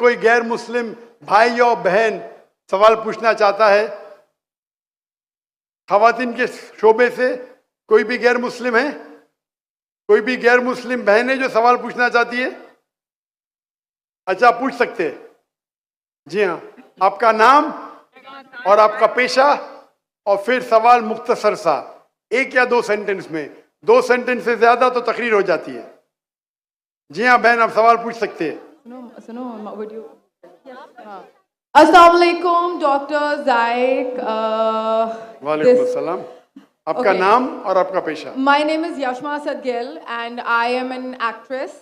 कोई गैर मुस्लिम भाई या बहन सवाल पूछना चाहता है? खवातीन के शोबे से कोई भी गैर मुस्लिम है? कोई भी गैर मुस्लिम बहन है जो सवाल पूछना चाहती है? अच्छा, पूछ सकते हैं। जी हाँ, आपका नाम और आपका पेशा और फिर सवाल मुख्तसर सा, 1 या 2 सेंटेंस में। 2 सेंटेंस से ज्यादा तो तकरीर हो जाती है। जी हाँ बहन, आप सवाल पूछ सकते हैं। सुनो वीडियो। अस्सलाम वालेकुम डॉक्टर जायक। वालेकुम अस्सलाम। आपका Okay. नाम और आपका पेशा? My name is Yashma Asad Gill and I am an actress.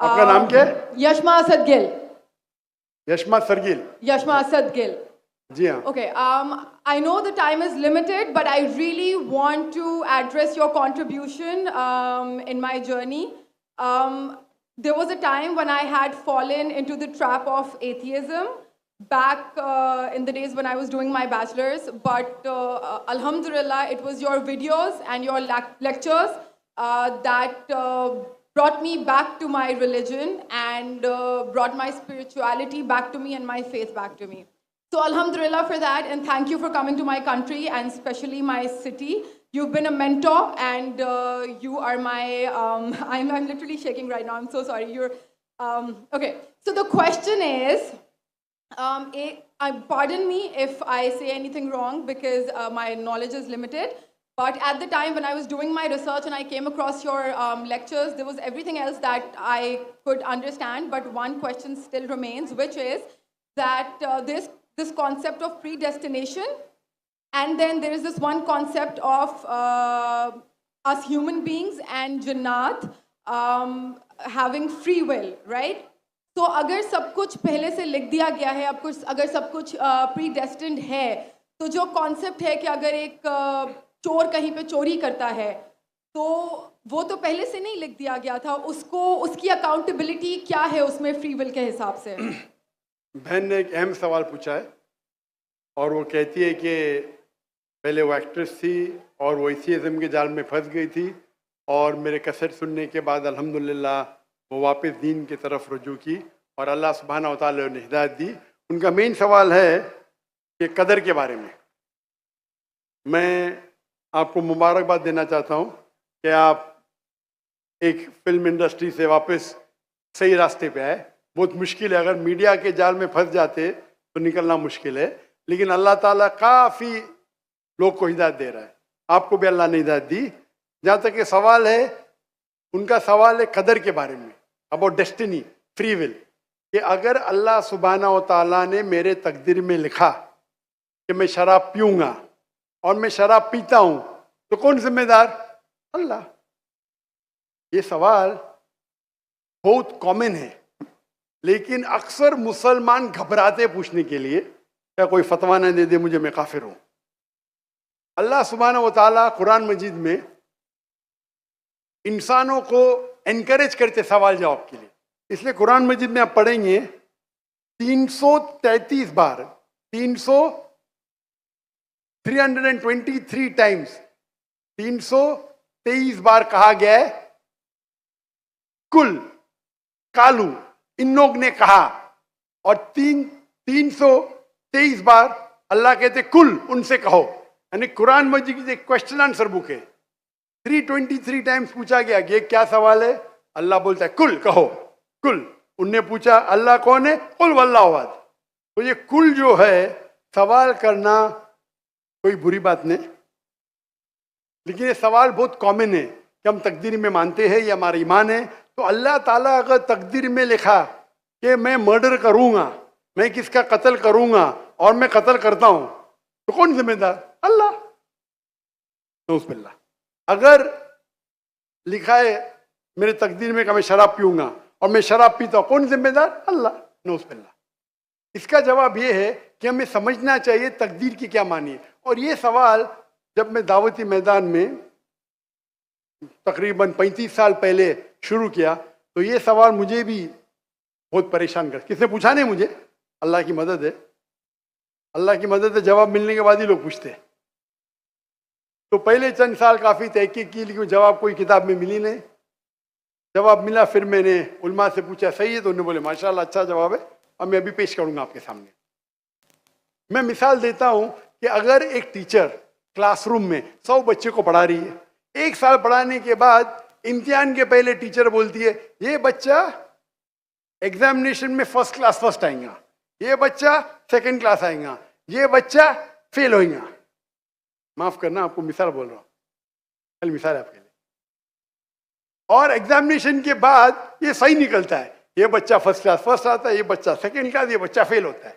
आपका नाम क्या है? Yashma Asad Gill. Yashma सरगिल। Yashma Asad Gill. जी हाँ। Okay. I know the time is limited, but I really want to address your contribution in my journey. There was a time when I had fallen into the trap of atheism back in the days when I was doing my bachelor's, but alhamdulillah, it was your videos and your lectures that brought me back to my religion and brought my spirituality back to me and my faith back to me. So alhamdulillah for that, and thank you for coming to my country and especially my city. You've been a mentor and you are my, I'm literally shaking right now, I'm so sorry. Okay, so the question is, pardon me if I say anything wrong because my knowledge is limited, but at the time when I was doing my research and I came across your lectures, there was everything else that I could understand, but one question still remains, which is that this concept of predestination, and then there is this one concept of us human beings and Jannat having free will, right? तो अगर सब कुछ पहले से लिख दिया गया है, अब कुछ अगर सब कुछ प्रीडेस्टिन्ड है, तो जो कॉन्सेप्ट है कि अगर एक चोर कहीं पे चोरी करता है, तो वो तो पहले से नहीं लिख दिया गया था, उसको उसकी अकाउंटेबिलिटी क्या है उसमें फ्री विल के हिसाब से? बहन ने एक अहम सवाल पूछा है और वो कहती है कि पहले वो एक्ट्रेस थी और वो एथियज़म के जाल में फंस गई थी और मेरे कैसेट सुनने के बाद अल्हम्दुलिल्लाह वो वापस दीन की तरफ रुजू की और अल्लाह सुब्हानहू व तआला ने हिदायत दी। उनका मेन सवाल है कि कदर के बारे में। मैं आपको मुबारकबाद देना चाहता हूँ कि आप एक फिल्म इंडस्ट्री से वापस सही रास्ते पे आए। बहुत मुश्किल है, अगर मीडिया के जाल में फंस जाते तो निकलना मुश्किल है, लेकिन अल्लाह ताला काफ़ी लोग को हिदायत दे रहा है। आपको भी अल्लाह ने हिदायत दी। जहाँ तक ये सवाल है, उनका सवाल है कदर के बारे में, अबाउट डेस्टिनी, फ्री विल, कि अगर अल्लाह सुब्हानहू व तआला ने मेरे तकदीर में लिखा कि मैं शराब पीऊँगा और मैं शराब पीता हूँ, तो कौन जिम्मेदार? अल्लाह। ये सवाल बहुत कॉमन है, लेकिन अक्सर मुसलमान घबराते पूछने के लिए, क्या कोई फतवा न दे दे मुझे, मैं काफिर हूँ। अल्लाह सुब्हानहू व तआला कुरान मजीद में इंसानों को एनकरेज करते सवाल जवाब के लिए, इसलिए कुरान मजीद में आप पढ़ेंगे 333 बार, 323 टाइम्स, 323 बार कहा गया है कुल, कालू, इन लोग ने कहा, और 323 बार अल्लाह कहते कुल, उनसे कहो। यानी कुरान मजीद की एक क्वेश्चन आंसर बुक है। 323 टाइम्स पूछा गया कि ये क्या सवाल है, अल्लाह बोलता है कुल, कहो कुल। उनने पूछा अल्लाह कौन है, कुल वल्लाहु अहद। तो ये कुल जो है, सवाल करना कोई बुरी बात नहीं, लेकिन ये सवाल बहुत कॉमन है कि हम तकदीर में मानते हैं, ये हमारा ईमान है। तो अल्लाह ताला अगर तकदीर में लिखा कि मैं मर्डर करूंगा, मैं किसका कत्ल करूंगा और मैं कत्ल करता हूं, तो कौन जिम्मेदार? अल्लाह। नऊज़ुबिल्लाह। अगर लिखा है मेरे तकदीर में कि मैं शराब पीऊंगा और मैं शराब पीता हूं, कौन जिम्मेदार? अल्लाह। नऊज़ुबिल्लाह। इसका जवाब ये है कि हमें समझना चाहिए तकदीर की क्या मानी है। और ये सवाल जब मैं दावती मैदान में तकरीबन 35 साल पहले शुरू किया, तो ये सवाल मुझे भी बहुत परेशान कर, किसने पूछा नहीं मुझे, अल्लाह की मदद है, अल्लाह की मदद है, जवाब मिलने के बाद ही लोग पूछते हैं। तो पहले चंद साल काफ़ी तहकीक की, लेकिन जवाब कोई किताब में मिली नहीं। जवाब मिला, फिर मैंने उलमा से पूछा सही है, तो उन्होंने बोले माशाल्लाह अच्छा जवाब है, और मैं अभी पेश करूंगा आपके सामने। मैं मिसाल देता हूं कि अगर एक टीचर क्लासरूम में 100 बच्चे को पढ़ा रही है, 1 साल पढ़ाने के बाद इम्तिहान के पहले टीचर बोलती है ये बच्चा एग्जामिनेशन में फर्स्ट क्लास फर्स्ट आएगा, ये बच्चा सेकंड क्लास आएगा, ये बच्चा फेल होएगा। माफ करना, आपको मिसाल बोल रहा हूं, कल मिसाल है आपके लिए। और एग्जामिनेशन के बाद ये सही निकलता है, ये बच्चा फर्स्ट क्लास फर्स्ट आता है, ये बच्चा सेकंड क्लास, ये बच्चा फेल होता है।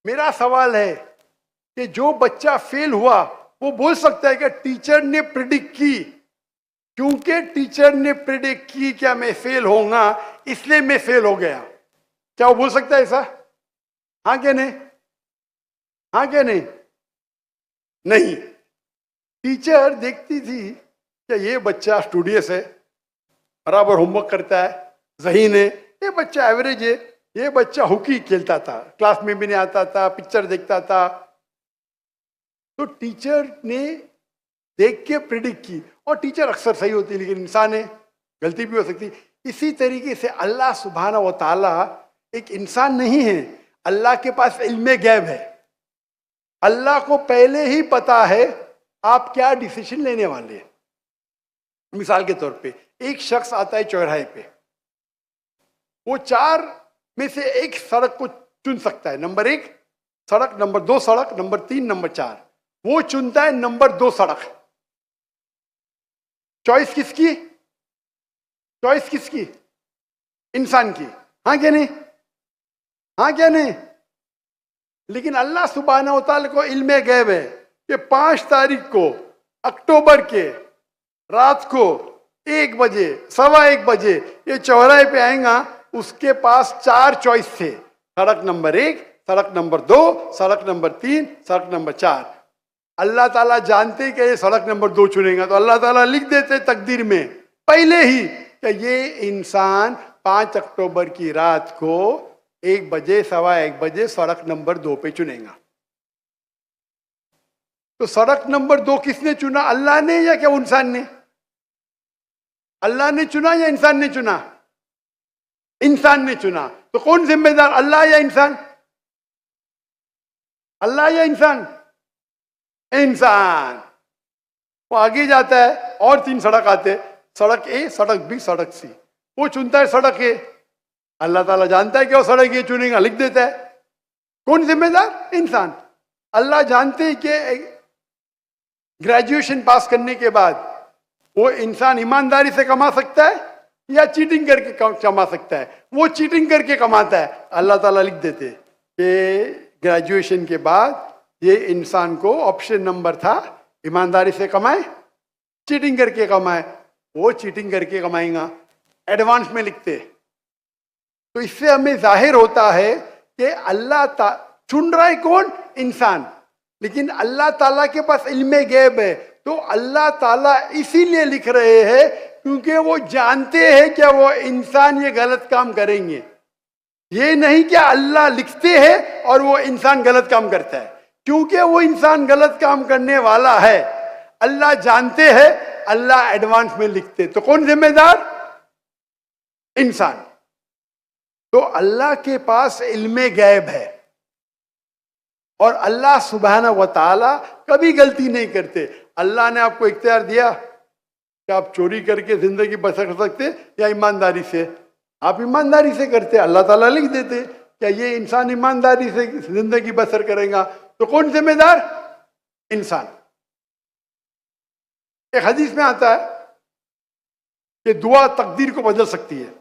मेरा सवाल है कि जो बच्चा फेल हुआ वो बोल सकता है कि टीचर ने प्रिडिक्ट की, क्योंकि टीचर ने प्रिडिक्ट की क्या मैं फेल होऊंगा इसलिए मैं फेल हो गया। क्या वो बोल सकता है ऐसा? हाँ क्या नहीं? हाँ क्या नहीं? नहीं। टीचर देखती थी कि ये बच्चा स्टूडियस है, बराबर होमवर्क करता है, ज़हीन है, ये बच्चा एवरेज है, ये बच्चा हॉकी खेलता था, क्लास में भी नहीं आता था, पिक्चर देखता था। तो टीचर ने देख के प्रिडिक्ट की, और टीचर अक्सर सही होती है, लेकिन इंसान है, गलती भी हो सकती। इसी तरीके से अल्लाह सुब्हाना व ताला एक इंसान नहीं है, अल्लाह के पास इल्मे गैब है। अल्लाह को पहले ही पता है आप क्या डिसीजन लेने वाले हैं। मिसाल के तौर पे एक शख्स आता है चौराहे पे, वो 4 में से एक सड़क को चुन सकता है, नंबर 1 सड़क, नंबर 2 सड़क, नंबर 3, नंबर 4। वो चुनता है नंबर 2 सड़क। चॉइस किसकी? चॉइस किसकी? इंसान की। हाँ क्या नहीं? हाँ क्या नहीं? लेकिन अल्लाह सुब्हानहू व तआला को इल्मे गैब है कि 5 तारीख को अक्टूबर के रात को 1 बजे, 1:15 बजे ये चौराहे पे आएगा, उसके पास 4 चॉइस थे, सड़क नंबर 1, सड़क नंबर 2, सड़क नंबर 3, सड़क नंबर 4। अल्लाह ताला जानते कि ये सड़क नंबर 2 चुनेगा, तो अल्लाह ताला लिख देते तकदीर में पहले ही कि ये इंसान 5 अक्टूबर की रात को 1 बजे, 1:15 बजे सड़क नंबर 2 पे चुनेगा। तो सड़क नंबर 2 किसने चुना? अल्लाह ने या क्या इंसान ने? अल्लाह ने चुना या इंसान ने चुना? इंसान ने चुना। तो कौन जिम्मेदार, अल्लाह या इंसान? अल्लाह या इंसान? इंसान। वो आगे जाता है और 3 सड़क आते, सड़क ए, सड़क बी, सड़क सी। वो चुनता है सड़क ए, अल्लाह ताला जानता है कि वो सड़क ये चुनेगा, लिख देता है। कौन जिम्मेदार? इंसान। अल्लाह जानते हैं कि ग्रेजुएशन पास करने के बाद वो इंसान ईमानदारी से कमा सकता है या चीटिंग करके कमा सकता है। वो चीटिंग करके कमाता है, अल्लाह ताला लिख देते कि ग्रेजुएशन के बाद ये इंसान को ऑप्शन नंबर था ईमानदारी से कमाए, चीटिंग करके कमाए। वो चीटिंग करके कमाएगा, एडवांस में लिखते। तो इससे हमें जाहिर होता है कि अल्लाह चुन रहा है कौन? इंसान। लेकिन अल्लाह ताला के पास इल्मे गैब है, तो अल्लाह ताला इसीलिए लिख रहे हैं क्योंकि वो जानते हैं कि वो इंसान ये गलत काम करेंगे। ये नहीं कि अल्लाह लिखते हैं और वो इंसान गलत काम करता है, क्योंकि वो इंसान गलत काम करने वाला है, अल्लाह जानते हैं, अल्लाह एडवांस में लिखते। तो कौन जिम्मेदार? इंसान। तो अल्लाह के पास इल्मे गैब है, और अल्लाह सुब्हाना व ताला कभी गलती नहीं करते। अल्लाह ने आपको इख्तियार दिया कि आप चोरी करके जिंदगी बसर कर सकते या ईमानदारी से। आप ईमानदारी से करते, अल्लाह ताला लिख देते क्या ये इंसान ईमानदारी से जिंदगी बसर करेगा। तो कौन जिम्मेदार? इंसान। एक हदीस में आता है कि दुआ तकदीर को बदल सकती है।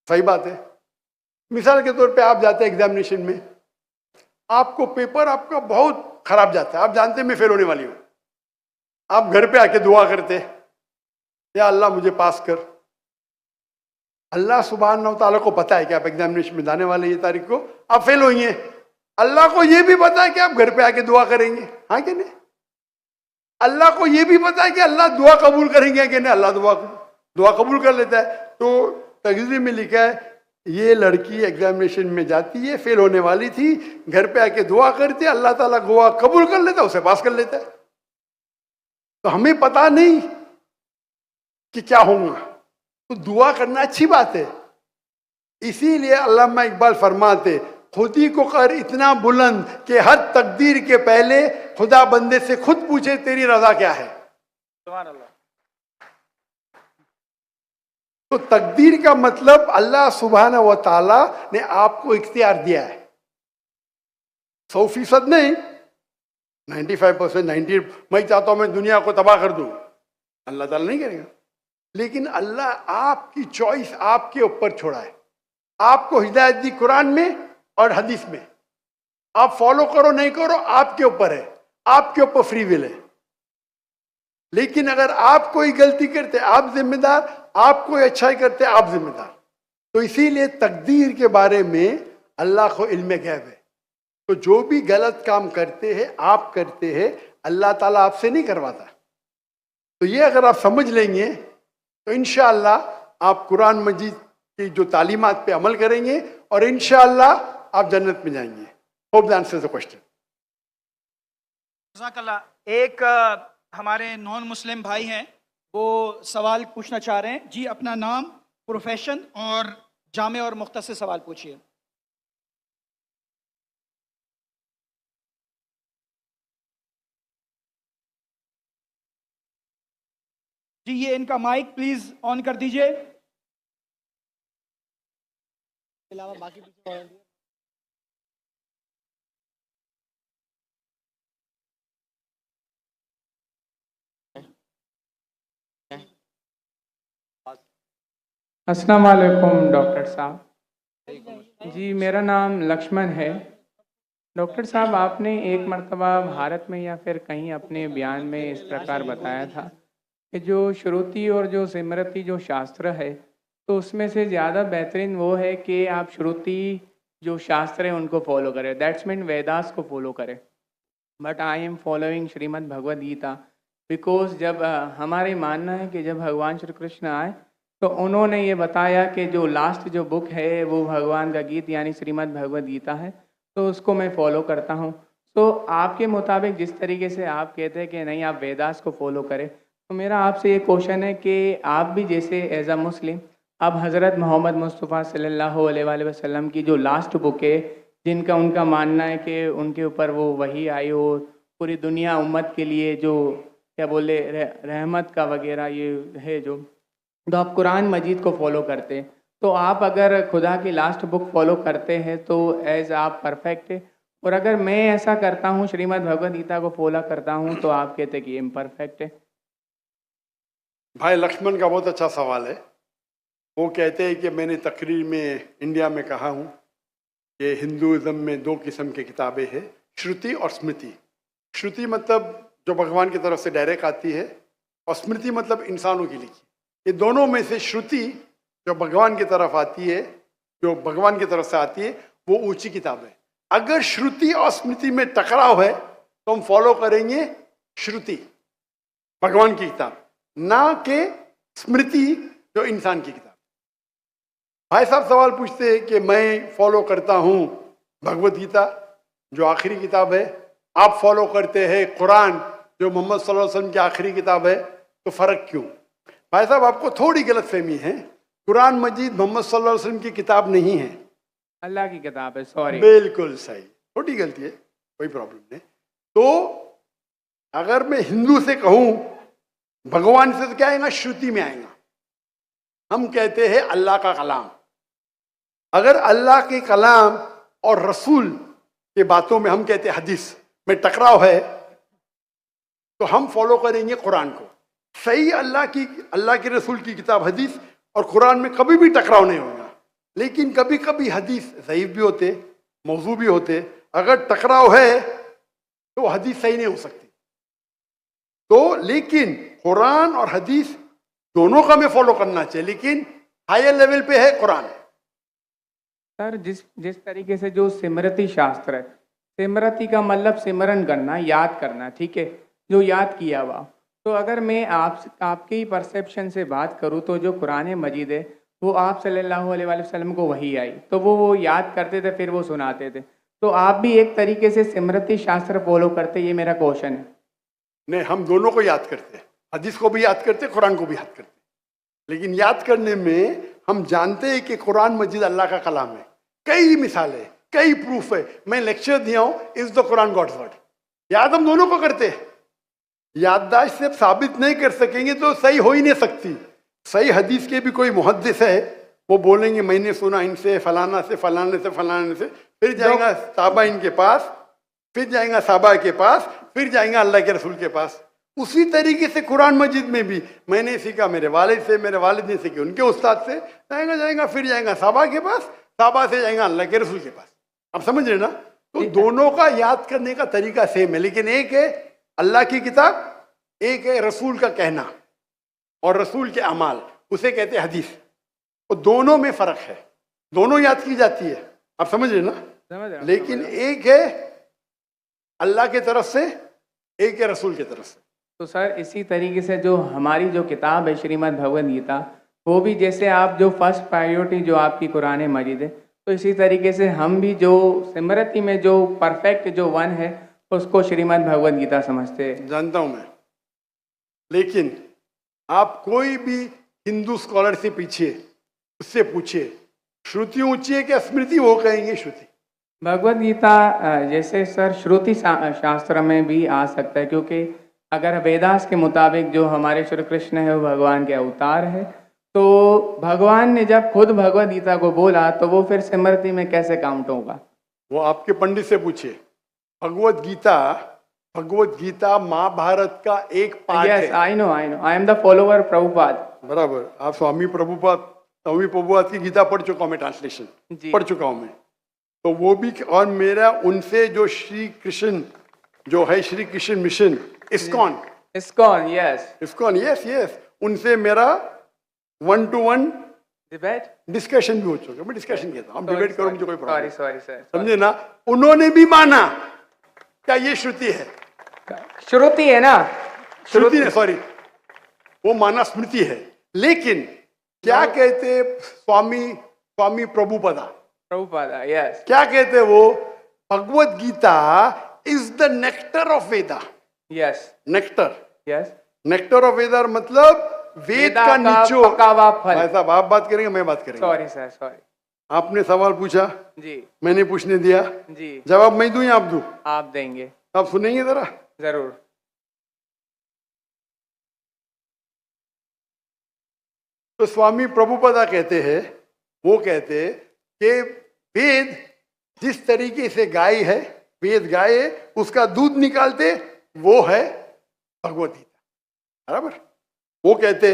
सही बात है। मिसाल के तौर पे आप जाते हैं एग्जामिनेशन में, आपको पेपर आपका बहुत खराब जाता है, आप जानते हैं मैं फेल होने वाली हूं, आप घर पे आके दुआ करते या अल्लाह मुझे पास कर। अल्लाह सुब्हानहू व तआला को पता है कि आप एग्जामिनेशन में जाने वाले ये तारीख को आप फेल होंगे। अल्लाह को ये भी पता है कि आप घर पे आके दुआ करेंगे। हाँ कि नहीं? अल्लाह को ये भी पता है कि अल्लाह दुआ कबूल करेंगे कि नहीं। अल्लाह दुआ कबूल कर लेता है। तो तकदीर में लिखा है ये लड़की एग्जामिनेशन में जाती है, फेल होने वाली थी, घर पे आके दुआ करती है, अल्लाह ताला दुआ कबूल कर लेता है, उसे पास कर लेता है। तो हमें पता नहीं कि क्या होगा, तो दुआ करना अच्छी बात है। इसीलिए अल्लामा इकबाल फरमाते खुद ही को कर इतना बुलंद कि हर तकदीर के पहले खुदा बंदे से खुद पूछे तेरी रजा क्या है। सुभान अल्लाह। तो तकदीर का मतलब अल्लाह सुब्हाना व ताला ने आपको इख्तियार दिया है, 100% नहीं, 95%, 90। मैं चाहता हूं मैं दुनिया को तबाह कर दूं, अल्लाह ताला नहीं करेगा। लेकिन अल्लाह आपकी चॉइस आपके ऊपर छोड़ा है। आपको हिदायत दी कुरान में और हदीस में, आप फॉलो करो नहीं करो आपके ऊपर है, आपके ऊपर फ्री विल है। लेकिन अगर आप कोई गलती करते आप जिम्मेदार, आप कोई अच्छाई करते आप जिम्मेदार। तो इसीलिए तकदीर के बारे में अल्लाह को इल्म गैब है। तो जो भी गलत काम करते हैं आप करते हैं, अल्लाह ताला आपसे नहीं करवाता। तो ये अगर आप समझ लेंगे तो इंशाअल्लाह आप कुरान मजीद की जो तालीमात पे अमल करेंगे और इंशाअल्लाह आप जन्नत में जाएंगे। Hope that answers the question. जज़ाकल्लाह। एक हमारे नॉन मुस्लिम भाई हैं, वो सवाल पूछना चाह रहे हैं। जी, अपना नाम, प्रोफेशन और जामे और मुख्तसर सवाल पूछिए। जी, ये इनका माइक प्लीज ऑन कर दीजिए। अलावा बाकी अस्सलाम वालेकुम डॉक्टर साहब। जी, मेरा नाम लक्ष्मण है। डॉक्टर साहब, आपने एक मर्तबा भारत में या फिर कहीं अपने बयान में इस प्रकार बताया था कि जो श्रुति और जो स्मृति जो शास्त्र है, तो उसमें से ज़्यादा बेहतरीन वो है कि आप श्रुति जो शास्त्र है उनको फॉलो करें, दैट्स मीन वेदास को फॉलो करें। But I am following Shrimad Bhagavad Gita because जब हमारे मानना है कि जब भगवान श्री कृष्ण आए तो उन्होंने ये बताया कि जो लास्ट जो बुक है वो भगवान का गीत यानी श्रीमद् भगवद गीता है, तो उसको मैं फॉलो करता हूँ। तो आपके मुताबिक जिस तरीके से आप कहते हैं कि नहीं आप वेदास को फॉलो करें, तो मेरा आपसे ये क्वेश्चन है कि आप भी जैसे एज अ मुस्लिम अब हज़रत मोहम्मद मुस्तफ़ा सल्लल्लाहु अलैहि वसल्लम की जो लास्ट बुक है, जिनका उनका मानना है कि उनके ऊपर वो वही आई हो पूरी दुनिया उम्मत के लिए जो क्या बोले रहमत का वगैरह ये है जो, तो आप कुरान मजीद को फॉलो करते हैं। तो आप अगर खुदा की लास्ट बुक फॉलो करते हैं तो एज आप परफेक्ट है, और अगर मैं ऐसा करता हूँ श्रीमद् भगवद गीता को फॉलो करता हूँ तो आप कहते हैं कि इम्परफेक्ट है। भाई लक्ष्मण का बहुत अच्छा सवाल है। वो कहते हैं कि मैंने तकरीर में इंडिया में कहा हूँ कि हिंदुज़म में 2 किस्म की किताबें हैं, श्रुति और स्मृति। श्रुति मतलब जो भगवान की तरफ से डायरेक्ट आती है, और स्मृति मतलब इंसानों की लिखी। ये दोनों में से श्रुति जो भगवान की तरफ आती है, जो भगवान की तरफ से आती है, वो ऊंची किताब है। अगर श्रुति और स्मृति में टकराव है तो हम फॉलो करेंगे श्रुति, भगवान की किताब, ना कि स्मृति जो इंसान की किताब। भाई साहब सवाल पूछते हैं कि मैं फॉलो करता हूँ भगवद गीता जो आखिरी किताब है, आप फॉलो करते हैं कुरान जो मोहम्मद सल्लल्लाहु अलैहि वसल्लम की आखिरी किताब है, तो फर्क क्यों? भाई साहब आपको थोड़ी गलतफहमी है। कुरान मजीद मोहम्मद सल्लल्लाहु अलैहि वसल्लम की किताब नहीं है, अल्लाह की किताब है। सॉरी, बिल्कुल सही, छोटी गलती है, कोई प्रॉब्लम नहीं। तो अगर मैं हिंदू से कहूं भगवान से, तो क्या आएगा? श्रुति में आएगा। हम कहते हैं अल्लाह का कलाम। अगर अल्लाह के कलाम और रसूल के बातों में हम कहते हैं हदीस में टकराव है, तो हम फॉलो करेंगे कुरान को। सही अल्लाह के रसूल की किताब हदीस और कुरान में कभी भी टकराव नहीं होगा। लेकिन कभी कभी हदीस ज़ईफ भी होते, मौजू भी होते। अगर टकराव है तो हदीस सही नहीं हो सकती। तो लेकिन कुरान और हदीस दोनों का हमें फॉलो करना चाहिए, लेकिन हायर लेवल पे है कुरान। सर, जिस तरीके से जो स्मृति शास्त्र है, स्मृति का मतलब सिमरन करना, याद करना, ठीक है, जो याद किया हुआ। तो अगर मैं आपके ही परसेप्शन से बात करूँ तो जो कुरान मजीद है वो आप सल्लल्लाहु अलैहि वसल्लम को वही आई, तो वो याद करते थे, फिर वो सुनाते थे। तो आप भी एक तरीके से स्मृति शास्त्र फॉलो करते, ये मेरा क्वेश्चन है। नहीं, हम दोनों को याद करते हैं, हदीस को भी याद करते, कुरान को भी याद करते। लेकिन याद करने में हम जानते हैं कि कुरान मजीद अल्लाह का कलाम है। कई मिसालें, कई प्रूफ है, मैं लेक्चर दिया हूं, is the Quran God's word. याद हम दोनों को करते हैं, याददाश्त से साबित नहीं कर सकेंगे तो सही हो ही नहीं सकती। सही हदीस के भी कोई मुहद्दिस है, वो बोलेंगे मैंने सुना इनसे फलाना से फलाने से फलाने से, फिर जाएगा साहबा इनके पास, फिर जाएगा साहबा के पास, फिर जाएगा अल्लाह के रसूल के पास। उसी तरीके से कुरान मजीद में भी मैंने सीखा मेरे वालिद से, मेरे वालिद ने सीखी उनके उस्ताद से, जाएगा फिर जाएगा साहबा के पास, साहबा से जाएगा अल्लाह के रसूल के पास। आप समझ रहे ना? तो दोनों का याद करने का तरीका सेम है, लेकिन एक है अल्लाह की किताब, एक है रसूल का कहना और रसूल के अमाल, उसे कहते हैं हदीस। तो दोनों में फर्क है, दोनों याद की जाती है। आप समझ रहे ना? समझ रहा हूँ, लेकिन एक है अल्लाह की तरफ से, एक है रसूल की तरफ से। तो सर इसी तरीके से जो हमारी जो किताब है श्रीमद् भगवद गीता, वो भी जैसे आप जो फर्स्ट प्रायोरिटी जो आपकी कुरान मजीद है, तो इसी तरीके से हम भी जो स्मृति में जो परफेक्ट जो वन है उसको श्रीमद् भगवद गीता समझते हैं। जानता हूं मैं, लेकिन आप कोई भी हिंदू स्कॉलर से पीछे उससे पूछिए श्रुति ऊंची है क्या स्मृति, वो कहेंगे श्रुति। भगवद गीता जैसे सर श्रुति शास्त्र में भी आ सकता है, क्योंकि अगर वेदास के मुताबिक जो हमारे श्री कृष्ण है वो भगवान के अवतार है, तो भगवान ने जब खुद भगवद गीता को बोला तो वो फिर स्मृति में कैसे काउंट होगा? वो आपके पंडित से पूछिए। भगवद गीता महाभारत का एक पार्ट है। Yes I know, I am the follower Prabhupada. बराबर, आप स्वामी प्रभुपाद की गीता पढ़ चुका हूं मैं, ट्रांसलेशन पढ़ चुका हूं मैं। तो वो भी, और मेरा उनसे जो श्री कृष्ण जो है Shri Krishna mission ISKCON yes, उनसे मेरा 1-to-1 डिस्कशन भी हो चुका। मैं डिस्कशन कहता हूँ, हम डिबेट करो, मुझे कोई प्रॉब्लम सॉरी सर, समझे ना? उन्होंने भी माना क्या ये श्रुति है, श्रुति है ना, श्रुति है, सॉरी वो माना स्मृति है। लेकिन क्या कहते स्वामी प्रभुपादा, यस, क्या कहते वो? Bhagavad Gita is the nectar of Veda. Yes, nectar, yes, nectar of Veda मतलब वेद का निचोड़। भाई साहब आप बात करेंगे, मैं बात करेंगे। Sorry sir, sorry. आपने सवाल पूछा जी, मैंने पूछने दिया जी, जवाब मैं दूं या आप दूं? आप देंगे। आप सुनेंगे जरा? जरूर। तो स्वामी प्रभुपादा कहते हैं, वो कहते कि वेद जिस तरीके से गाय है, वेद गाय है, उसका दूध निकालते वो है भगवद गीता। बराबर? वो कहते,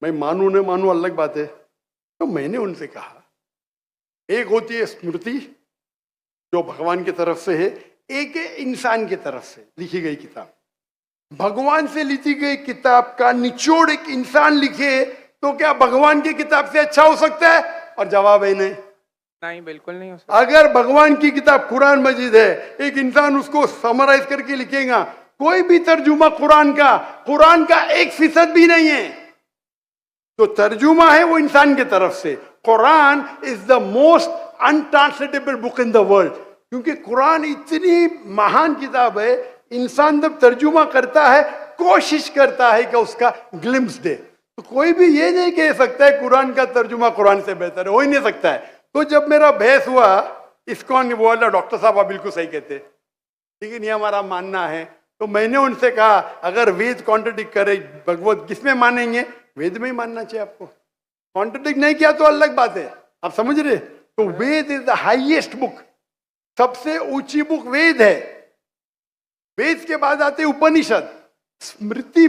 मैं मानू न मानू अलग बात है। तो मैंने उनसे कहा एक होती है स्मृति जो भगवान की तरफ से है, एक है इंसान की तरफ से लिखी गई किताब। भगवान से लिखी गई किताब का निचोड़ एक इंसान लिखे तो क्या भगवान की किताब से अच्छा हो सकता है? और जवाब है नहीं, बिल्कुल नहीं हो सकता। अगर भगवान की किताब कुरान मजीद है, एक इंसान उसको समराइज करके लिखेगा, कोई भी तर्जुमा कुरान का 1% भी नहीं है। तो तर्जुमा है वो इंसान की तरफ से। Quran is the most untranslatable book in the world, क्योंकि कुरान इतनी महान किताब है। इंसान जब तर्जुमा करता है, कोशिश करता है कि उसका ग्लिम्स दे, तो कोई भी ये नहीं कह सकता है कुरान का तर्जुमा कुरान से बेहतर है, हो ही नहीं सकता है। तो जब मेरा बहस हुआ, इस्कॉन बोला डॉक्टर साहब आप बिल्कुल सही कहते, लेकिन ये हमारा मानना है। तो मैंने उनसे कहा अगर वेद कॉन्ट्रडिक्ट करे भगवत किसमें मानेंगे? वेद में ही मानना चाहिए आपको। कॉन्ट्रडिक्ट नहीं किया तो अलग बात है, आप समझ रहे? तो वेद इज द हाईएस्ट बुक, सबसे ऊंची बुक वेद है। वेद के बाद आते उपनिषद। स्मृति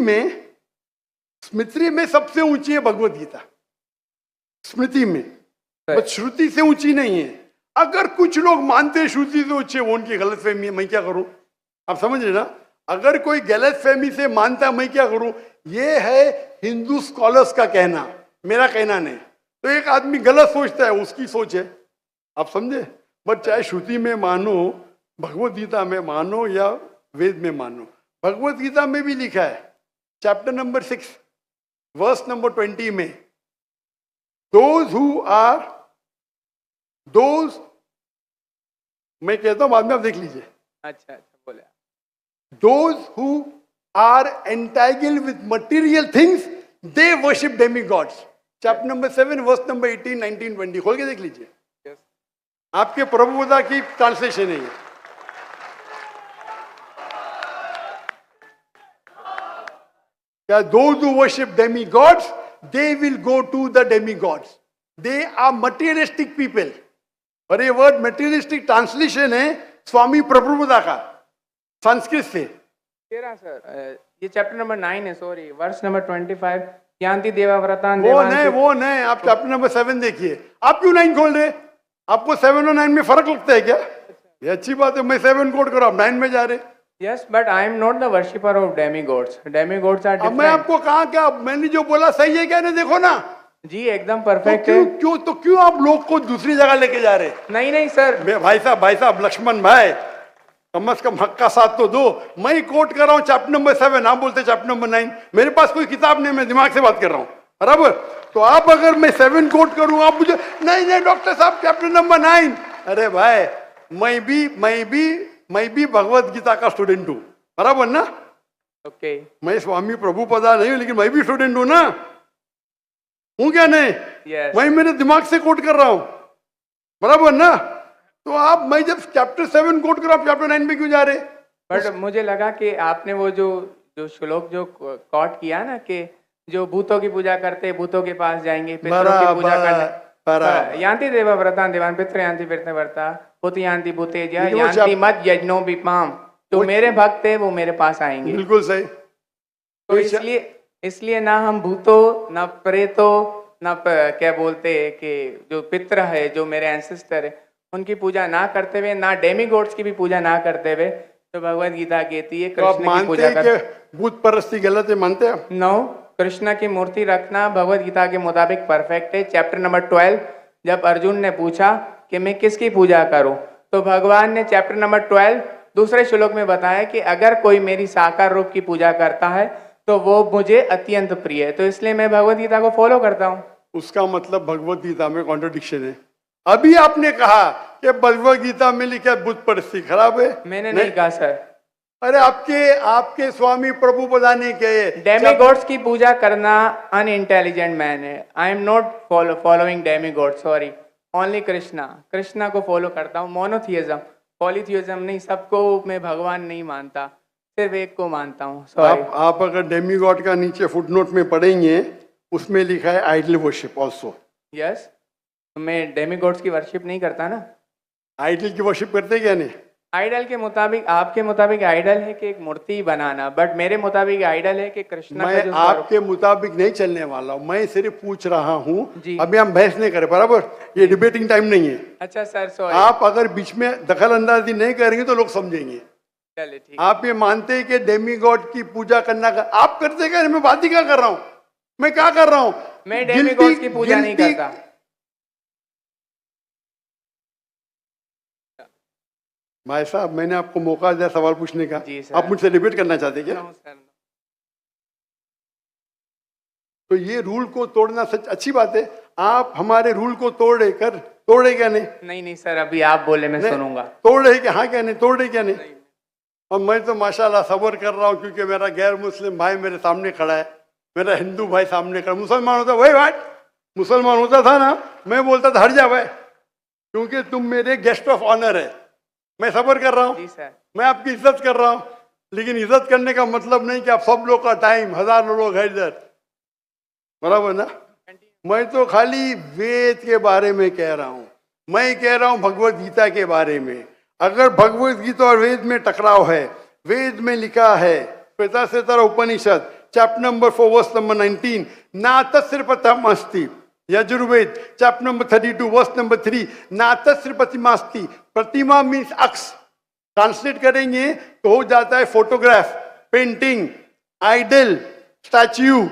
में सबसे ऊंची है भगवत गीता, स्मृति में, बस श्रुति से ऊंची नहीं है। अगर कुछ लोग मानते हैं श्रुति से ऊंची, वो उनकी गलतफहमी है, मैं क्या करूं? आप समझ रहे ना? अगर कोई गलतफहमी से मानता है, मैं क्या करूं? ये है हिंदू स्कॉलर्स का कहना, मेरा कहना नहीं। तो एक आदमी गलत सोचता है, उसकी सोच है, आप समझे? बट चाहे श्रुति में मानो, भगवत गीता में मानो या वेद में मानो, भगवत गीता में भी लिखा है चैप्टर नंबर 6 वर्स नंबर 20 में, दोज मैं कहता हूं बाद में आप देख लीजिए। अच्छा बोले। Those who are entangled with material things, they worship demigods. Chapter number 7, verse number 18, 19, 20. खोल के देख लीजिए। आपके प्रभुदा की ट्रांसलेशन है ये। Those who worship demigods, they will go to the demigods. They are materialistic people. और ये वर्ड materialistic ट्रांसलेशन है स्वामी प्रभुदा का संस्कृत से। तेरा सर ये चैप्टर नंबर 9 है, सॉरी, वर्स नंबर 25, यान्ति देवाव्रतान वो नहीं, आप चैप्टर नंबर 7 देखिए। आप क्यों 9 खोल रहे? आपको 7 और 9 में फर्क लगता है क्या? ये अच्छी बात है, मैं 7 कोट कर रहा हूँ, 9 में जा रहे। Yes, but I am not the worshipper of demigods. Demigods are अब different. मैं आपको कहा क्या, मैंने जो बोला सही है क्या? नहीं देखो ना, जी एकदम तो परफेक्ट है। क्यों आप लोग को दूसरी जगह लेके जा रहे? नहीं सर, भाई साहब लक्ष्मण भाई, कम से कम हक का साथ तो दो। मैं ही कोट कर रहा हूँ चैप्टर नंबर 7, आप बोलते चैप्टर नंबर 9। मेरे पास कोई किताब नहीं, मैं दिमाग से बात कर रहा हूँ, बराबर? तो आप अगर मैं 7 कोट करूँ, आप मुझे नहीं डॉक्टर साहब चैप्टर नंबर 9। अरे भाई, मैं भी भगवत गीता का स्टूडेंट हूँ, बराबर ना? ओके। मैं स्वामी प्रभुपदा नहीं हूँ, लेकिन मैं भी स्टूडेंट हूँ ना, हूँ क्या नहीं? Yes. मैं मेरे दिमाग से कोट कर रहा हूँ, बराबर ना? तो आप, मैं जब चैप्टर 7 कोट कर रहा हूँ, चैप्टर 9 पे क्यों जा रहे? बट मुझे लगा कि आपने वो जो श्लोक जो कोट किया ना, कि जो भूतों की पूजा करते भूतों के पास जाएंगे, पितरों की पूजा करने, यान्ति देवाव्रतान देवान पितृ यान्ति पितृव्रता भूत यान्ति भूतेज्य यान्ति मत यज्ञो विपाम। तो मेरे भक्त है वो मेरे पास आएंगे। बिल्कुल सही। तो इसलिए ना हम भूतों, ना प्रेतों, ना क्या बोलते हैं कि जो पितृ है, जो मेरे एंसेस्टर है, उनकी पूजा ना करते हुए, ना डेमीगॉड्स की भी पूजा ना करते हुए, तो भगवत गीता कहती है कृष्ण की पूजा कर। भूत परस्ती गलत है, मानते हैं? नो, कृष्ण की मूर्ति रखना भगवत गीता के मुताबिक परफेक्ट है। चैप्टर नंबर 12, जब अर्जुन ने पूछा कि मैं किसकी पूजा करूं, तो भगवान ने चैप्टर नंबर 12 दूसरे श्लोक में बताया कि अगर कोई मेरी साकार रूप की पूजा करता है तो वो मुझे अत्यंत प्रिय है। तो इसलिए मैं भगवत गीता को फॉलो करता हूँ। उसका मतलब भगवत गीता में कॉन्ट्रडिक्शन है। अभी आपने कहा कि भगवत गीता में लिखा भूत परस्ती खराब है। मैंने नहीं कहा सर। अरे आपके स्वामी प्रभुपदा ने कहे डेमीगॉड्स की पूजा करना अनइंटेलिजेंट मैन है। I am not following demigod, sorry, only Krishna को फॉलो करता हूँ। मोनोथियज्म, पॉलीथियज्म नहीं, सबको मैं भगवान नहीं मानता, सिर्फ एक को मानता हूँ। आप अगर डेमीगॉड का नीचे फुटनोट में पढ़ेंगे, उसमें लिखा है आइडल वर्शिप ऑल्सो। यस, मैं डेमीगॉड्स की वर्शिप नहीं करता ना। आइडल की वर्शिप करते क्या नहीं? आइडल के मुताबिक, आपके मुताबिक आइडल है कि एक मूर्ति बनाना, बट मेरे मुताबिक आइडल है कि कृष्णा मैं का जो आपके मुताबिक नहीं चलने वाला हूँ, मैं सिर्फ पूछ रहा हूँ। जी। अभी हम बहस नहीं करें, बराबर? ये डिबेटिंग टाइम नहीं है। अच्छा सर, सॉरी। आप अगर बीच में दखल अंदाजी नहीं करेंगे तो लोग समझेंगे। चलिए ठीक। आप ये मानते हैं कि डेमीगॉड की पूजा करना का, आप करते क्या? मैं बात ही क्या कर रहा हूँ, मैं क्या कर रहा हूँ? मैं डेमीगॉड की पूजा नहीं करता। भाई साहब, मैंने आपको मौका दिया सवाल पूछने का, जी सर। आप मुझसे डिबेट करना चाहते क्या? सर। तो ये रूल को तोड़ना सच अच्छी बात है। आप हमारे रूल को तोड़े क्या नहीं? नहीं सर, अभी आप बोले मैं सुनूंगा। तोड़े क्या? हाँ क्या नहीं? तोड़े क्या नहीं? और मैं तो माशाल्लाह सब्र कर रहा हूँ, क्योंकि मेरा गैर मुस्लिम भाई मेरे सामने खड़ा है, मेरा हिंदू भाई सामने खड़ा। मुसलमान होता वही बात, मुसलमान होता था ना, मैं बोलता था हट जा भाई, क्योंकि तुम मेरे गेस्ट ऑफ ऑनर है। मैं सब्र कर रहा हूँ, मैं आपकी इज्जत कर रहा हूँ, लेकिन इज्जत करने का मतलब नहीं कि आप सब लोग का टाइम, हजारों लोग है इधर, बराबर ना? मैं तो खाली वेद के बारे में कह रहा हूँ, मैं कह रहा हूँ भगवत गीता के बारे में। अगर भगवत गीता और वेद में टकराव है, वेद में लिखा है Shvetashvatara Upanishad chapter number 4 verse number 19, ना तस्र प्रतिमास्ति। Yajurveda chapter number 32 verse number 3, ना तस्र प्रतिमास्ति। प्रतिमा मीन्स अक्स, ट्रांसलेट करेंगे तो हो जाता है फोटोग्राफ, पेंटिंग, आइडल, स्टैच्यू।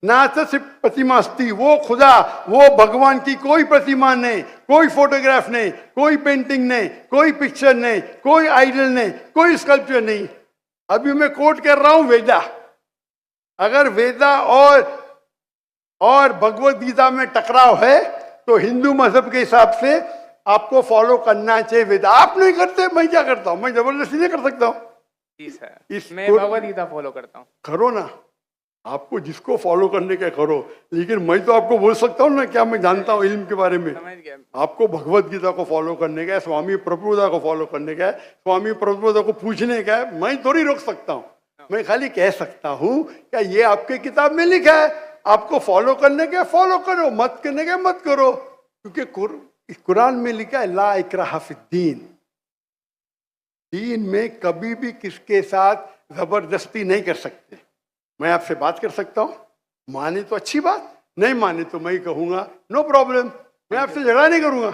ना तस्र प्रतिमास्ति, वो खुदा, वो भगवान की कोई प्रतिमा नहीं, कोई फोटोग्राफ नहीं, कोई पेंटिंग नहीं, कोई पिक्चर नहीं, कोई आइडल नहीं, कोई स्कल्पचर नहीं। अभी मैं कोट कर रहा हूं वेदा। अगर वेदा और भगवत गीता में टकराव है तो हिंदू मजहब के हिसाब से आपको फॉलो करना चाहिए वेदा। आप नहीं करते, मैं क्या करता हूं? मैं जबरदस्ती नहीं कर सकता हूं। जी सर, मैं भगवत गीता फॉलो करता हूं। करो ना, आपको जिसको फॉलो करने का करो, लेकिन मैं तो आपको बोल सकता हूँ ना क्या मैं जानता हूँ इल्म के बारे में। समझ गया। आपको भगवत गीता को फॉलो करने का है, स्वामी प्रभुदा को फॉलो करने का है, स्वामी प्रभुदा को पूछने का है। मैं थोड़ी रोक सकता हूँ, मैं खाली कह सकता हूँ क्या ये आपके किताब में लिखा है, आपको फॉलो करने का फॉलो करो, मत करने का मत करो। क्योंकि कुरान में लिखा है ला इकराहा फिद्दीन, दीन में कभी भी किसके साथ जबरदस्ती नहीं कर सकते। मैं आपसे बात कर सकता हूँ, माने तो अच्छी बात, नहीं माने तो मैं कहूँगा नो प्रॉब्लम, मैं आपसे झगड़ा नहीं करूँगा,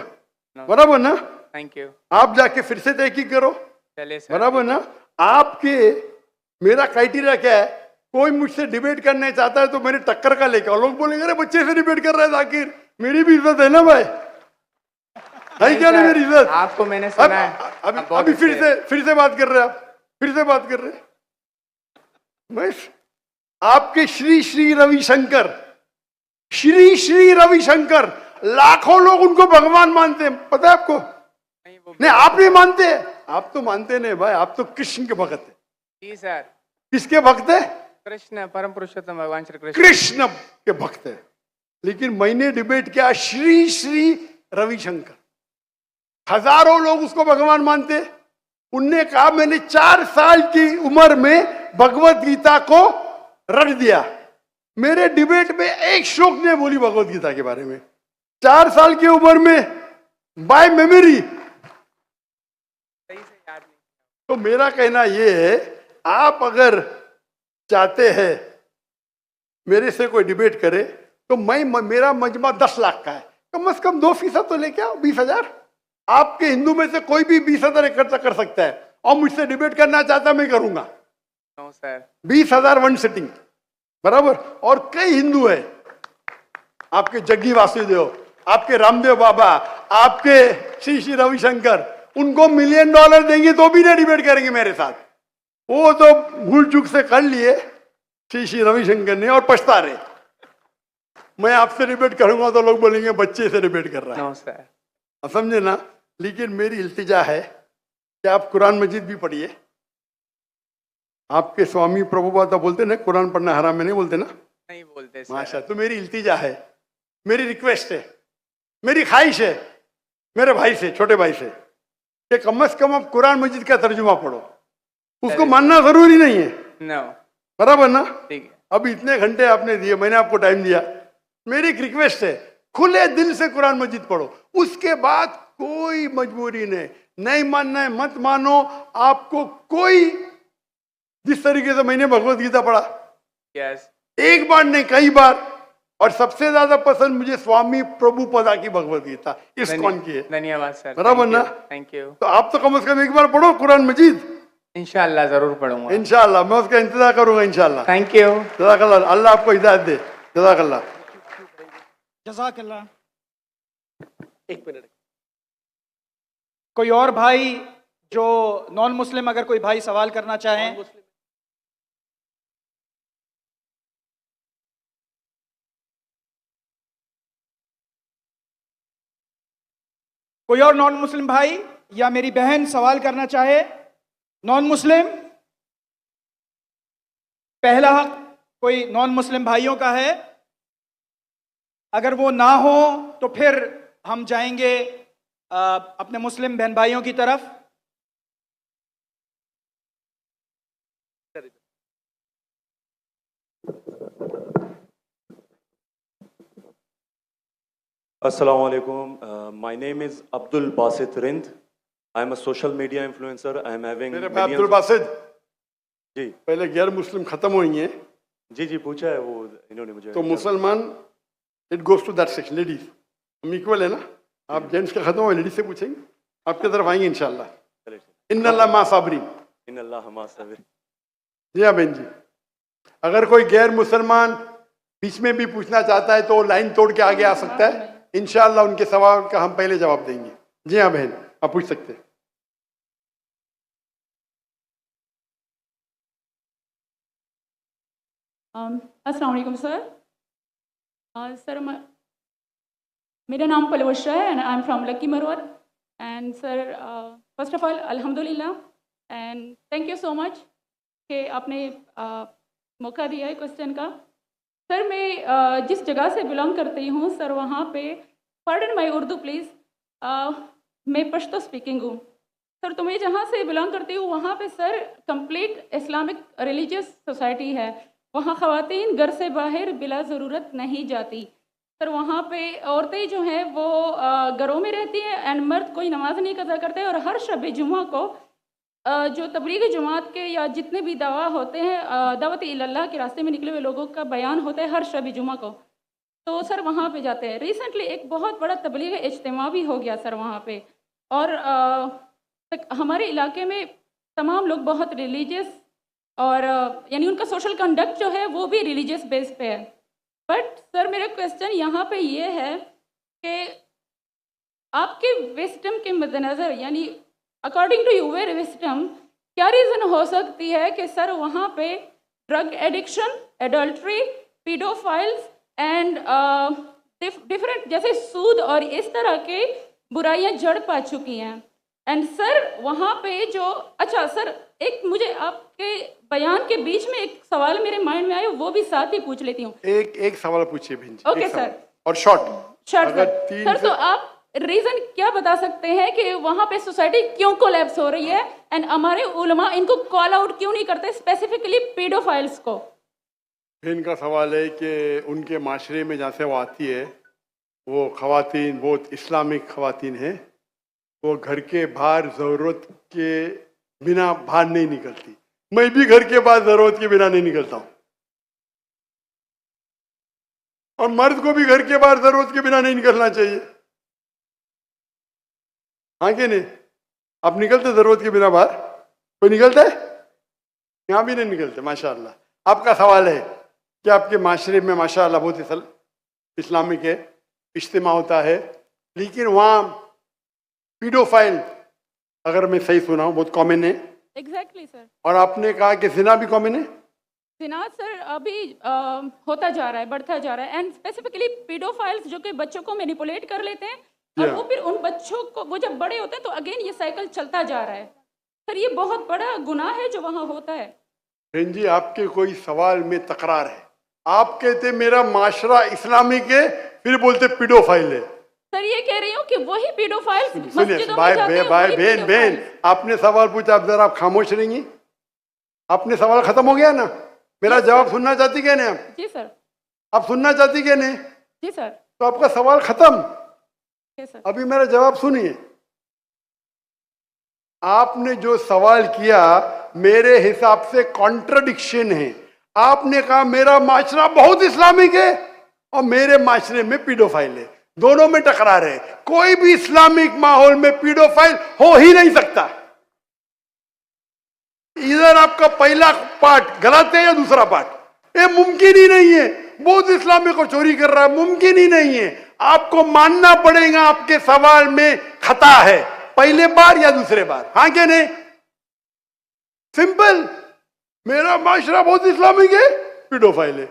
बराबर ना। Thank you. आप जाके फिर से तहकीक करो, चलिए सर। बराबर ना। आपके मेरा क्राइटेरिया क्या है, कोई मुझसे डिबेट करना चाहता है तो मेरे टक्कर का लेकर आओ। लोग बोलेंगे अरे बच्चे से डिबेट कर रहा है जाकिर, मेरी भी इज्जत है ना भाई, है क्या नहीं मेरी इज्जत। आपको मैंने सुना है। अभी फिर से बात कर रहे हैं आप, फिर से बात कर रहे हैं। मैं आपके श्री श्री रविशंकर, श्री श्री रविशंकर, लाखों लोग उनको भगवान मानते हैं, पता है आपको? नहीं आप नहीं मानते, आप तो मानते नहीं भाई, आप तो कृष्ण के भक्त है। जी सर। किसके भक्त है? कृष्ण, परम पुरुषोत्तम भगवान श्री कृष्ण। कृष्ण के भक्त है। लेकिन मैंने डिबेट किया श्री श्री रविशंकर, हजारों लोग उसको भगवान मानते। उनने कहा मैंने 4 साल की उम्र में भगवत गीता को रट दिया। मेरे डिबेट में एक श्लोक ने बोली भगवत गीता के बारे में, 4 साल की उम्र में बाय मेमोरी। तो मेरा कहना यह है, आप अगर चाहते हैं मेरे से कोई डिबेट करे तो मेरा मजमा 10 लाख का है, कम से कम 2% तो लेके आओ, 20,000। आपके हिंदू में से कोई भी 20,000 इकट्ठा कर सकता है और मुझसे डिबेट करना चाहता मैं करूंगा। No sir. 20,000 वन सिटिंग, बराबर। और कई हिंदू है, आपके जग्गी वासुदेव, आपके रामदेव बाबा, आपके श्री श्री रविशंकर, उनको $1 मिलियन देंगे तो भी नहीं डिबेट करेंगे मेरे साथ। वो तो भूल चूक से कर लिए श्री श्री रविशंकर ने और पछता रहे। मैं आपसे डिबेट करूंगा तो लोग बोलेंगे बच्चे से डिबेट कर रहा है। No sir. आप समझे ना। लेकिन मेरी इल्तिजा है कि आप कुरान मजीद भी पढ़िए। आपके स्वामी प्रभुपाद बोलते ना कुरान पढ़ना हराम है, नहीं बोलते ना? नहीं बोलते सर। माशा। तो मेरी इल्तिजा है, मेरी रिक्वेस्ट है, मेरी ख्वाहिश है मेरे भाई से, छोटे भाई से, कि कम से कम आप कुरान मजीद का तर्जुमा पढ़ो। उसको मानना जरूरी नहीं है, नो, बराबर ना। ठीक है। अब इतने घंटे आपने दिए, मैंने आपको टाइम दिया, मेरी एक रिक्वेस्ट है, खुले दिल से कुरान मजीद पढ़ो। उसके बाद कोई मजबूरी नहीं मानना है मत मानो। आपको कोई, जिस तरीके से मैंने भगवत गीता पढ़ा, यस, एक बार नहीं कई बार, और सबसे ज्यादा पसंद मुझे स्वामी प्रभुपदा की भगवत गीता, इस्कॉन की है। धन्यवाद सर। बराबर ना। Thank you. तो आप तो कम से कम एक बार पढ़ो कुरान मजीद। इंशाल्लाह जरूर पढ़ूंगा। इंशाल्लाह मैं उसका इंतजार करूंगा इंशाल्लाह। Thank you. जज़ाकल्लाह, अल्लाह आपको हिदायत दे। जज़ाकल्लाह। जज़ाकल्लाह। एक मिनट। कोई और भाई जो नॉन मुस्लिम, अगर कोई भाई सवाल करना चाहें? कोई और नॉन मुस्लिम भाई या मेरी बहन सवाल करना चाहे? नॉन मुस्लिम, पहला हक कोई नॉन मुस्लिम भाइयों का है। अगर वो ना हो तो फिर हम जाएंगे अपने मुस्लिम बहन भाइयों की तरफ। Assalamu alaikum. My name is Abdul Basit Rind. I am a social media influencer. I am having मेरे भाई अब्दुल बासित जी पहले गैर मुस्लिम खत्म हुई हैं, जी पूछा है वो इन्होंने मुझे। तो मुसलमान it goes to that section, ladies हम इक्वल है ना। आप जेंट्स का खत्म हो, लेडीज से पूछेंगे, आपकी तरफ आएंगे इंशाल्लाह। इन्नल्लाह मा साबरीन। इन्नल्लाह मा साबिरीन। जी हाँ बहन जी, अगर कोई गैर मुसलमान बीच में भी पूछना चाहता है तो लाइन तोड़ के आगे आ सकता है। इंशाल्लाह उनके सवाल का हम पहले जवाब देंगे। जी हाँ बहन, आप पूछ सकते हैं। अस्सलाम वालेकुम सर। सर मेरा नाम पलवश्रा है and I am from Lakki Marwat. And sir first of all अल्हम्दुलिल्लाह and thank you so much कि आपने मौका दिया है क्वेश्चन का। सर मैं जिस जगह से बिलोंग करती हूँ सर, वहाँ पे, पार्डन माई उर्दू प्लीज़, मैं पश्तो स्पीकिंग हूँ सर। तो मैं जहाँ से बिलोंग करती हूँ वहाँ पे sir complete Islamic religious society है। वहाँ ख़वातीन घर से बाहर बिला ज़रूरत नहीं जाती सर। वहाँ पे औरतें जो हैं वो घरों में रहती हैं एंड मर्द कोई नमाज नहीं कज़ा करते। और हर शब जुमा को जो तबलीग जमात के या जितने भी दावा होते हैं, दावत इल्लल्लाह के रास्ते में निकले हुए लोगों का बयान होता है हर शब जुमा को, तो सर वहाँ पे जाते हैं। रिसेंटली एक बहुत बड़ा तबलीग इज्तिमा भी हो गया सर वहाँ पे। और हमारे इलाके में तमाम लोग बहुत रिलीजियस और यानी उनका सोशल कंडक्ट जो है वो भी रिलीजियस बेस पे है। बट सर मेरा क्वेश्चन यहाँ पे ये है कि आपके विस्डम के मद्देनज़र, यानी अकॉर्डिंग टू यूर विस्डम, क्या रीज़न हो सकती है कि सर वहाँ पे drug addiction, adultery, paedophiles and different जैसे सूद और इस तरह के बुराइयां जड़ पा चुकी हैं। एंड सर वहाँ पे जो, अच्छा सर एक मुझे आपके बयान के बीच में एक सवाल मेरे माइंड में आया, वो भी साथ ही पूछ लेती हूँ। एक सवाल पूछिए बहन जी। Okay sir. और शॉर्ट सर तो आप रीजन क्या बता सकते हैं कि वहाँ पे सोसाइटी क्यों कोलैप्स हो रही है एंड हमारे उलमा इनको कॉल आउट क्यों नहीं करते, स्पेसिफिकली पीडोफाइल्स को? इनका सवाल है कि उनके माशरे में जहाँ से वो आती है वो ख़वातीन बहुत इस्लामिक ख़वातीन हैं, वो घर के बाहर ज़रूरत के बिना बाहर नहीं निकलती। मैं भी घर के बाहर ज़रूरत के बिना नहीं निकलता हूँ, और मर्द को भी घर के बाहर ज़रूरत के बिना नहीं निकलना चाहिए। हाँ कि नहीं? आप निकलते ज़रूरत के बिना बाहर? कोई निकलता है? यहाँ भी नहीं निकलते माशाअल्लाह। आपका सवाल है कि आपके माशरे में माशाअल्लाह बहुत इस्लामिक है, इज्तिमा होता है, लेकिन वहाँ पीडोफाइल, अगर मैं सही सुना हूँ, बहुत कॉमन है। Exactly sir. और आपने कहा कि जिना भी कॉमन है। जिना सर अभी होता जा रहा है, बढ़ता जा रहा है। एंड स्पेसिफिकली पीडोफाइल्स जो कि बच्चों को मैनिपुलेट कर लेते हैं और वो फिर उन बच्चों को, वो जब बड़े होते हैं तो अगेन ये साइकिल चलता जा रहा है सर। ये बहुत बड़ा गुनाह है जो वहाँ होता है। बहन जी आपके कोई सवाल में तकरार है। आप कहते मेरा माशरा इस्लामिक है, फिर बोलते पीडोफाइल है। सर ये कह रही हूँ कि वही पीडोफाइल्स सुनिए मस्जिदों में भाई जाते हैं, भाई वही बहन पीडोफाइल्स। आपने सवाल पूछा, अब जरा आप खामोश रहेंगी? आपने सवाल खत्म हो गया ना? मेरा जवाब सुनना चाहती क्या नहीं आप? जी सर। आप सुनना चाहती क्या नहीं? जी सर। तो आपका सवाल खत्म। सर अभी मेरा जवाब सुनिए। आपने जो सवाल किया मेरे हिसाब से कॉन्ट्रडिक्शन है। आपने कहा मेरा माशरा बहुत इस्लामिक है और मेरे माशरे में पीडोफाइल है, दोनों में टकरार है। कोई भी इस्लामिक माहौल में पीडोफाइल हो ही नहीं सकता। इधर आपका पहला पार्ट गलत है या दूसरा पार्ट? ये मुमकिन ही नहीं है। बहुत इस्लामिक को चोरी कर रहा है, मुमकिन ही नहीं है। आपको मानना पड़ेगा आपके सवाल में खता है, पहले बार या दूसरे बार। हाँ क्या नहीं? सिंपल। मेरा माशरा बहुत इस्लामिक है, पीडोफाइल है।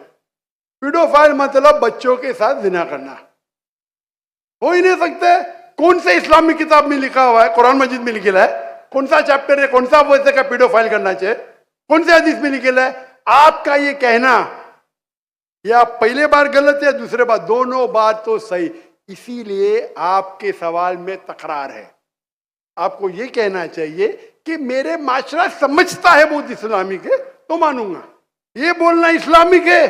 पीडोफाइल मतलब बच्चों के साथ जिना करना। हो ही नहीं सकता है। कौन से इस्लामिक किताब में लिखा हुआ है? कुरान मजीद में लिखा है। कौन सा चैप्टर है, कौन सा वैसे का पीडोफाइल करना चाहिए? कौन से हदीस में लिखा है? आपका ये कहना या पहले बार गलत है, दूसरे बार, दोनों बात तो सही। इसीलिए आपके सवाल में तकरार है। आपको ये कहना चाहिए कि मेरे माशरा समझता है बहुत इस्लामिक है तो मानूंगा। ये बोलना इस्लामिक है,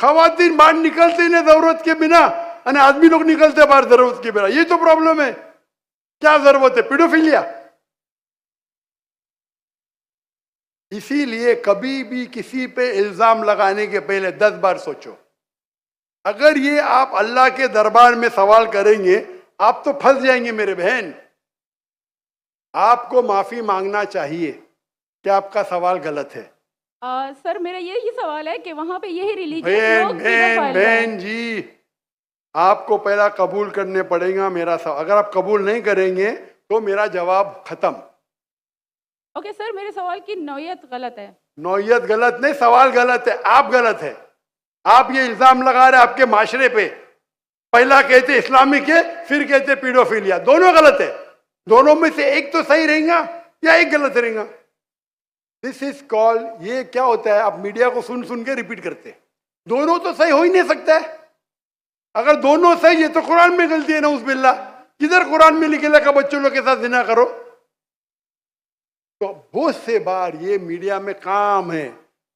खवातीन बाहर निकलते नहीं जरूरत के बिना, और आदमी लोग निकलते बाहर जरूरत के बिना, ये तो प्रॉब्लम है। क्या जरूरत है? पीडोफिलिया। इसीलिए कभी भी किसी पे इल्जाम लगाने के पहले 10 बार सोचो। अगर ये आप अल्लाह के दरबार में सवाल करेंगे आप तो फंस जाएंगे मेरे बहन। आपको माफी मांगना चाहिए कि आपका सवाल गलत है। सर मेरा यही सवाल है कि वहाँ पे यही रिलीजियस लोग बहन जी आपको पहला कबूल करने पड़ेगा मेरा सवाल। अगर आप कबूल नहीं करेंगे तो मेरा जवाब खत्म। ओके सर, मेरे सवाल की नौयत गलत है। नौयत गलत नहीं, सवाल गलत है, आप गलत है। आप ये इल्जाम लगा रहे आपके माशरे पे। पहला कहते इस्लामिक है, फिर कहते पीडोफिलिया। दोनों गलत है। दोनों में से एक तो सही रहेगा या एक गलत रहेगा। दिस इज कॉल्ड, ये क्या होता है, आप मीडिया को सुन सुन के रिपीट करते हैं। दोनों तो सही हो ही नहीं सकता है। अगर दोनों सही है तो कुरान में गलती है ना, उस बिल्ला किधर कुरान में लिखेला का बच्चों लोग के साथ जिना करो। तो बहुत से बार ये मीडिया में काम है,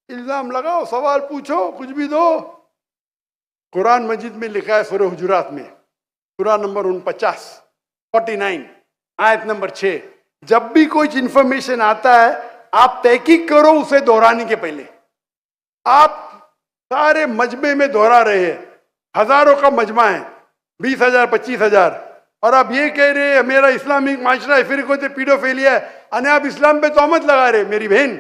इल्जाम लगाओ, सवाल पूछो, कुछ भी दो। कुरान मजीद में लिखा है सूरह हुजुरात में, सूरह नंबर 49 आयत नंबर 6, जब भी कोई इंफॉर्मेशन आता है आप तहकीक करो उसे दोहराने के पहले। आप सारे मजमे में दोहरा रहे हैं, हजारों का मजमा है, 20,000 25,000, और आप ये कह रहे हैं मेरा इस्लामिक माशरा है, फिर कोई पीडोफिलिया है, अने आप इस्लाम पे तोहमत लगा रहे मेरी बहन,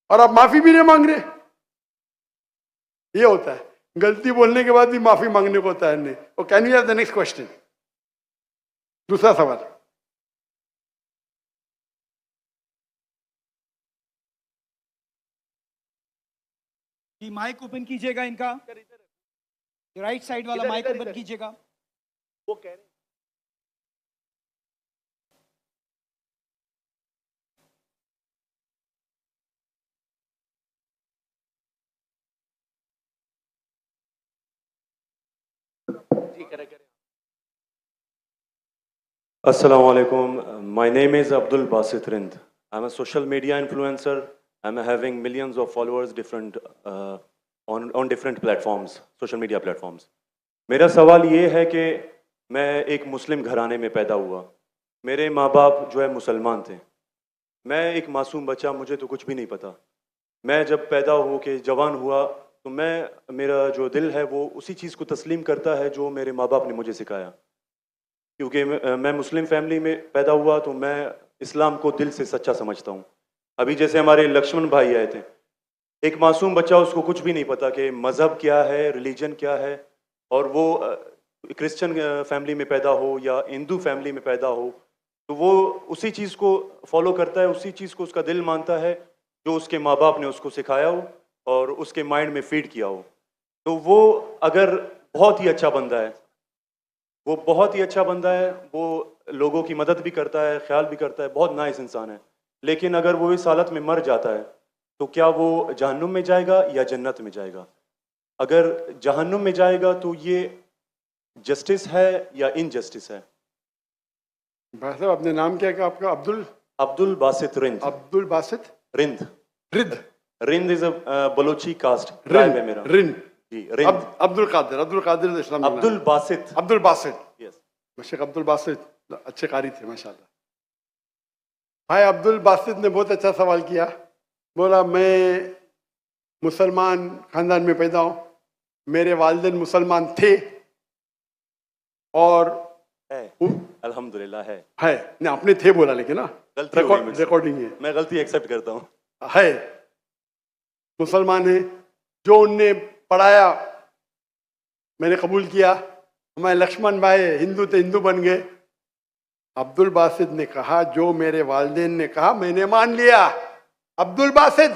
और आप माफी भी नहीं मांग रहे। ये होता है, गलती बोलने के बाद भी माफी मांगने को होता है नहीं। और can we have the next question? दूसरा सवाल। कि माइक ओपन कीजिएगा, इनका राइट साइड वाला माइक ओपन कीजिएगा। वो कह रहे Assalamu alaikum. My name is Abdul Basit Rind. I'm a social media influencer. I'm having millions of followers on different platforms, social media platforms. मेरा सवाल ये है कि मैं एक मुस्लिम घराने में पैदा हुआ। मेरे माँ बाप जो है मुसलमान थे। मैं एक मासूम बच्चा, मुझे तो कुछ भी नहीं पता। मैं जब पैदा हो के जवान हुआ तो मेरा जो दिल है वो उसी चीज़ को तस्लीम करता है जो मेरे माँ बाप ने मुझे सिखाया। क्योंकि मैं मुस्लिम फैमिली में पैदा हुआ तो मैं इस्लाम को दिल से सच्चा समझता हूँ। अभी जैसे हमारे लक्ष्मण भाई आए थे, एक मासूम बच्चा, उसको कुछ भी नहीं पता कि मज़हब क्या है, रिलीजन क्या है, और वो क्रिश्चियन फैमिली में पैदा हो या हिंदू फैमिली में पैदा हो तो वो उसी चीज़ को फॉलो करता है, उसी चीज़ को उसका दिल मानता है जो उसके माँ बाप ने उसको सिखाया हो और उसके माइंड में फीड किया हो। तो वो अगर बहुत ही अच्छा बंदा है, वो बहुत ही अच्छा बंदा है, वो लोगों की मदद भी करता है, ख्याल भी करता है, बहुत नाइस इंसान है, लेकिन अगर वो इस हालत में मर जाता है तो क्या वो जहन्नुम में जाएगा या जन्नत में जाएगा? अगर जहन्नुम में जाएगा तो ये जस्टिस है या इनजस्टिस है? भाई साहब, आपने नाम क्या कहा आपका? Abdul Basit Rind. Abdul Basit Rind. Rind Rind is a Balochi caste tribe है मेरा। रिंद जी, रिंद। अब्दुल कादिर इस्लाम। अब्दुल बासित। अब्दुल बासित, यस। शेख अब्दुल बासित अच्छे कारी थे माशाल्लाह। भाई अब्दुल बासित ने बहुत अच्छा सवाल किया। बोला मैं मुसलमान खानदान में पैदा हूँ, मेरे वालिदैन मुसलमान थे और है, अल्हम्दुलिल्लाह है। नहीं, आपने थे बोला लेकिन ना, गलती हो गई मुझसे। रिकॉर्डिंग है। मैं गलती एक्सेप्ट करता हूँ। है, मुसलमान है, जो उनने पढ़ाया मैंने कबूल किया। हमारे लक्ष्मण भाई हिंदू थे, हिंदू बन गए। अब्दुल बासित ने कहा जो मेरे वालिदैन ने कहा मैंने मान लिया। अब्दुल बासित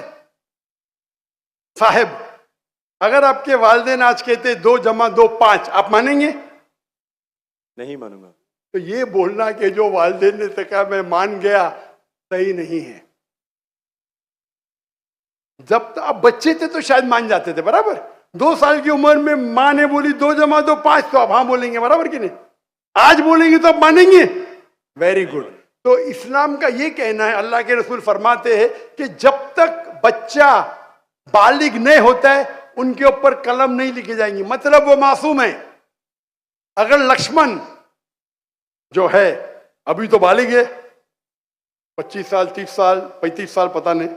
साहब, अगर आपके वालिदैन आज कहते 2 + 2 5, आप मानेंगे? नहीं मानूंगा। तो ये बोलना कि जो वालिदैन ने तो कहा मैं मान गया, सही नहीं है। जब आप बच्चे थे तो शायद मान जाते थे, बराबर। 2 साल की उम्र में माँ ने बोली 2 + 2 5, तो आप हाँ बोलेंगे, बराबर कि नहीं? आज बोलेंगे तो आप मानेंगे। Very good. तो इस्लाम का ये कहना है, अल्लाह के रसूल फरमाते हैं कि जब तक बच्चा बालिग नहीं होता है उनके ऊपर कलम नहीं लिखी जाएंगी, मतलब वो मासूम है। अगर लक्ष्मण जो है अभी तो बालिग है, 25 साल 30 साल 35 साल पता नहीं,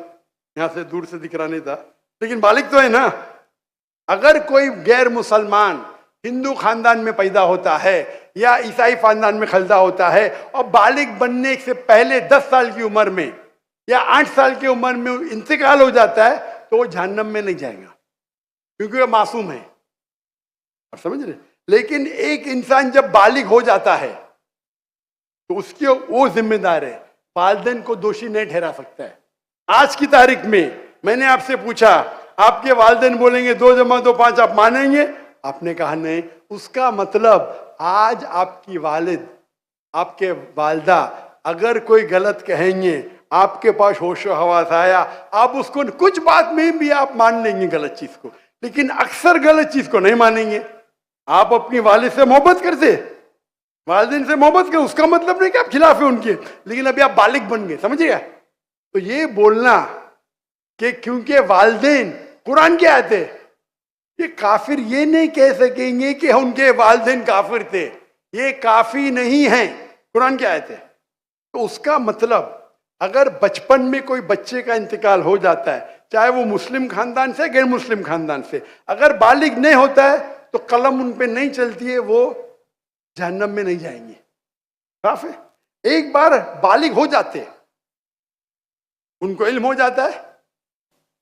यहां से दूर से दिख रहा नहीं था, लेकिन बालिग तो है ना। अगर कोई गैर मुसलमान हिंदू खानदान में पैदा होता है या ईसाई खानदान में खलदा होता है और बालिग बनने से पहले 10 साल की उम्र में या 8 साल की उम्र में इंतकाल हो जाता है तो वो जहन्नम में नहीं जाएगा, क्योंकि वो मासूम है। आप समझ रहे? लेकिन एक इंसान जब बालिग हो जाता है तो उसके वो जिम्मेदार है, वालिदैन को दोषी नहीं ठहरा सकता है। आज की तारीख में मैंने आपसे पूछा, आपके वालिदैन बोलेंगे 2 + 2 5, आप मानेंगे? आपने कहा नहीं। उसका मतलब आज आपकी वालिद, आपके वालदा अगर कोई गलत कहेंगे, आपके पास होशो हवास आया, आप उसको कुछ बात में भी आप मान लेंगे गलत चीज को, लेकिन अक्सर गलत चीज को नहीं मानेंगे। आप अपनी वालिद से मोहब्बत करते, वालिदैन से मोहब्बत कर, उसका मतलब नहीं कि आप खिलाफ है उनके, लेकिन अभी आप बालिग बन गए, समझिएगा। तो ये बोलना कि क्योंकि वालिदैन कुरान की आयत है, ये काफिर ये नहीं कह सकेंगे कि उनके वालिदैन काफिर थे, ये काफी नहीं है, कुरान की आयत है। तो उसका मतलब अगर बचपन में कोई बच्चे का इंतकाल हो जाता है, चाहे वो मुस्लिम खानदान से गैर मुस्लिम खानदान से, अगर बालिग नहीं होता है तो कलम उन पे नहीं चलती है, वो जहन्नम में नहीं जाएंगे। साफ है। एक बार बालिग हो जाते, उनको इल्म हो जाता है,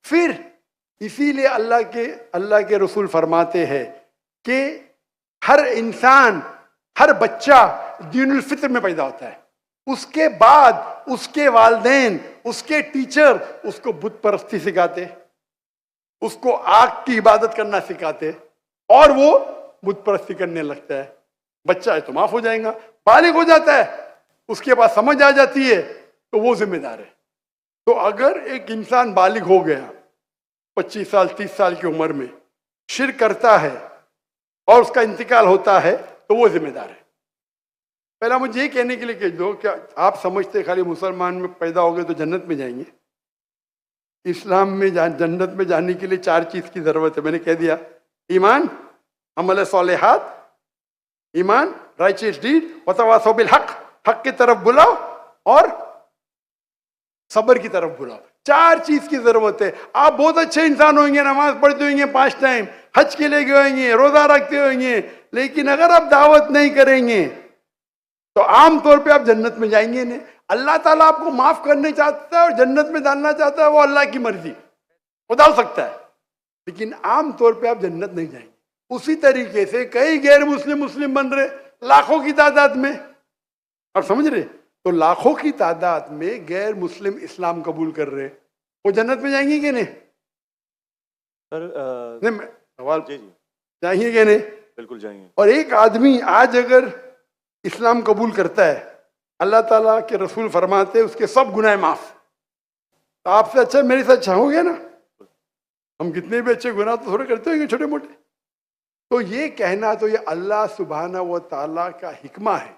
फिर इसीलिए अल्लाह के रसूल फरमाते हैं कि हर इंसान, हर बच्चा दीनुल फित्र में पैदा होता है, उसके बाद उसके वालिदैन, उसके टीचर उसको बुत परस्ती सिखाते, उसको आग की इबादत करना सिखाते, और वो बुत परस्ती करने लगता है। बच्चा है तो माफ हो जाएगा, बालिग हो जाता है, उसके पास समझ आ जाती है, तो वो जिम्मेदार है। तो अगर एक इंसान बालिग हो गया 25 साल 30 साल की उम्र में, शिर्क करता है और उसका इंतकाल होता है, तो वो जिम्मेदार है। पहला मुझे ये कहने के लिए कह दो, क्या आप समझते खाली मुसलमान में पैदा हो गए तो जन्नत में जाएंगे? इस्लाम में जन्नत में जाने के लिए 4 चीज की जरूरत है, मैंने कह दिया। ईमान, अमल सालिहात, ईमान, राइचियस डीड, वतवासौ बिल हक, हक की तरफ बुलाओ और सब्र की तरफ बुलाओ। 4 चीज की जरूरत है। आप बहुत अच्छे इंसान होंगे, नमाज पढ़ते होंगे 5 टाइम, हज के लिए गए होंगे, रोजा रखते होंगे, लेकिन अगर आप दावत नहीं करेंगे तो आमतौर पे आप जन्नत में जाएंगे नहीं। अल्लाह ताला आपको माफ करने चाहता है और जन्नत में डालना चाहता है, वो अल्लाह की मर्जी, वो डाल सकता है, लेकिन आमतौर पे आप जन्नत नहीं जाएंगे। उसी तरीके से कई गैर मुस्लिम बन रहे लाखों की तादाद में, आप समझ रहे? तो लाखों की तादाद में गैर मुस्लिम इस्लाम कबूल कर रहे, वो जन्नत में जाएंगे कि नहीं? सर सवाल जी जाएंगे कि नहीं? बिल्कुल जाएंगे। और एक आदमी आज अगर इस्लाम कबूल करता है, अल्लाह ताला के रसूल फरमाते हैं उसके सब गुनाह माफ। तो आपसे अच्छा मेरे से अच्छा हो गया ना? हम कितने भी अच्छे गुनाह तो थोड़े करते होंगे छोटे मोटे। तो ये कहना, तो ये अल्लाह सुभाना व ताला का हिकमा है,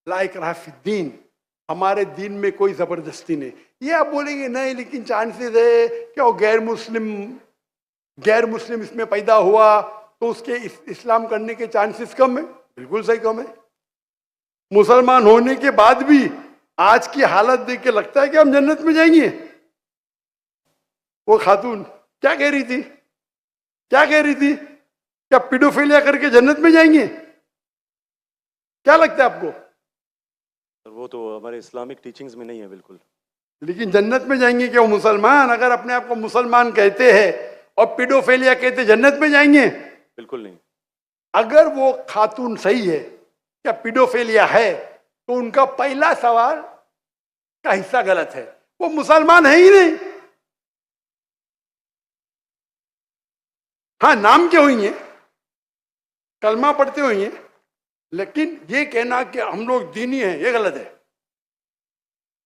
ला इकराह फिद्दीन, हमारे दीन में कोई जबरदस्ती नहीं। ये आप बोलेंगे नहीं लेकिन चांसेस है कि वो गैर मुस्लिम इसमें पैदा हुआ तो उसके इस्लाम करने के चांसेस कम है। बिल्कुल सही कम है। मुसलमान होने के बाद भी आज की हालत देख के लगता है कि हम जन्नत में जाएंगे। वो खातून क्या कह रही थी? क्या पीडोफिलिया करके जन्नत में जाएंगे? क्या लगता है आपको? वो तो हमारे इस्लामिक टीचिंग्स में नहीं है बिल्कुल। लेकिन जन्नत में जाएंगे क्या वो मुसलमान? अगर अपने आप को मुसलमान कहते हैं और पीडोफिलिया कहते जन्नत में जाएंगे? बिल्कुल नहीं। अगर वो खातून सही है, क्या पीडोफिलिया है, तो उनका पहला सवाल का हिस्सा गलत है। वो मुसलमान है ही नहीं। हाँ, नाम के होंगे, कलमा पढ़ते होंगे, लेकिन ये कहना कि हम लोग दीनी हैं, ये गलत है।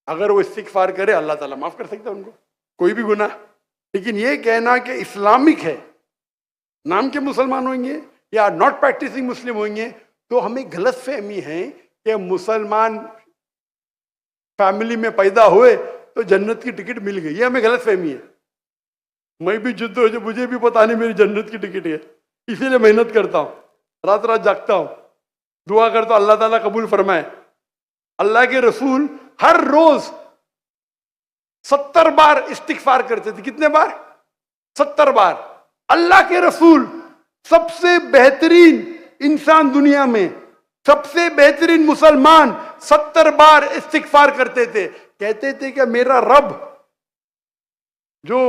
अगर वो इस्तिगफार करे अल्लाह ताला माफ कर सकता है उनको, कोई भी गुनाह। लेकिन ये कहना कि इस्लामिक है, नाम के मुसलमान होंगे या नॉट प्रैक्टिसिंग मुस्लिम होंगे, तो हमें गलत फहमी है कि मुसलमान फैमिली में पैदा हुए तो जन्नत की टिकट मिल गई। ये हमें गलत फहमी है। मैं भी जिद्द हो, मुझे भी पता नहीं मेरी जन्नत की टिकट है, इसीलिए मेहनत करता हूँ, रात रात जागता हूँ, दुआ करता हूँ अल्लाह ताला कबूल फरमाए। अल्लाह के रसूल हर रोज 70 बार इस्तिगफार करते थे। कितने बार? 70 बार। अल्लाह के रसूल सबसे बेहतरीन इंसान दुनिया में, सबसे बेहतरीन मुसलमान 70 बार इस्तिगफार करते थे। कहते थे कि मेरा रब जो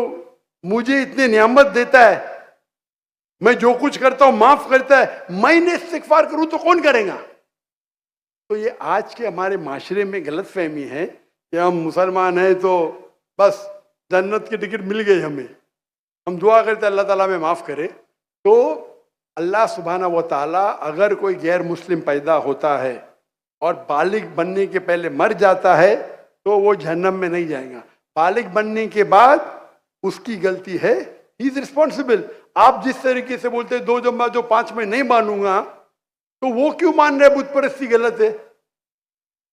मुझे इतने नियामत देता है, मैं जो कुछ करता हूं माफ करता है, मैंने इस्तिगफार करूं तो कौन करेगा? तो ये आज के हमारे माशरे में गलत फहमी है कि हम मुसलमान हैं तो बस जन्नत की टिकट मिल गई हमें, हम दुआ करते अल्लाह ताला में माफ करे। तो अल्लाह सुभाना व ताला अगर कोई गैर मुस्लिम पैदा होता है और बालिग बनने के पहले मर जाता है, तो वो जहन्नम में नहीं जाएगा। बालिग बनने के बाद उसकी गलती है, ही इज रिस्पॉन्सिबल। आप जिस तरीके से बोलते हैं 2 जमा 2 5 में नहीं मानूंगा, तो वो क्यों मान रहे बुत परस्ती गलत है?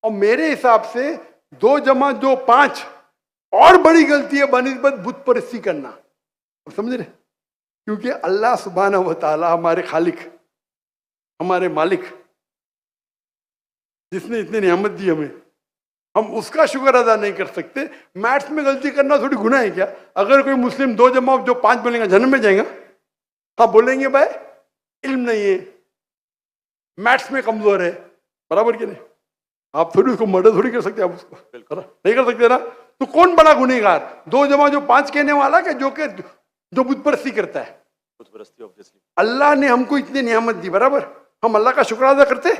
और मेरे हिसाब से 2 जमा 2 5 और बड़ी गलती है बनिस्बत बुत परस्ती करना। आप समझ रहे? क्योंकि अल्लाह सुब्हानहू व तआला हमारे खालिक, हमारे मालिक, जिसने इतनी नियामत दी हमें, हम उसका शुक्र अदा नहीं कर सकते। मैथ्स में गलती करना थोड़ी गुनाह है क्या? अगर कोई मुस्लिम 2 जमा 2 5 बोलेगा जन्म में जाएगा? हाँ बोलेंगे भाई इल्म नहीं है, मैथ्स में कमजोर है, बराबर कि नहीं? आप थोड़ी उसको मर्डर थोड़ी कर सकते, आप उसको नहीं कर सकते ना। तो कौन बड़ा गुनहगार, 2 जमा 5 कहने वाला क्या जो बुत परस्ती करता है? अल्लाह ने हमको इतनी नियामत दी, बराबर, हम अल्लाह का शुक्र अदा करते?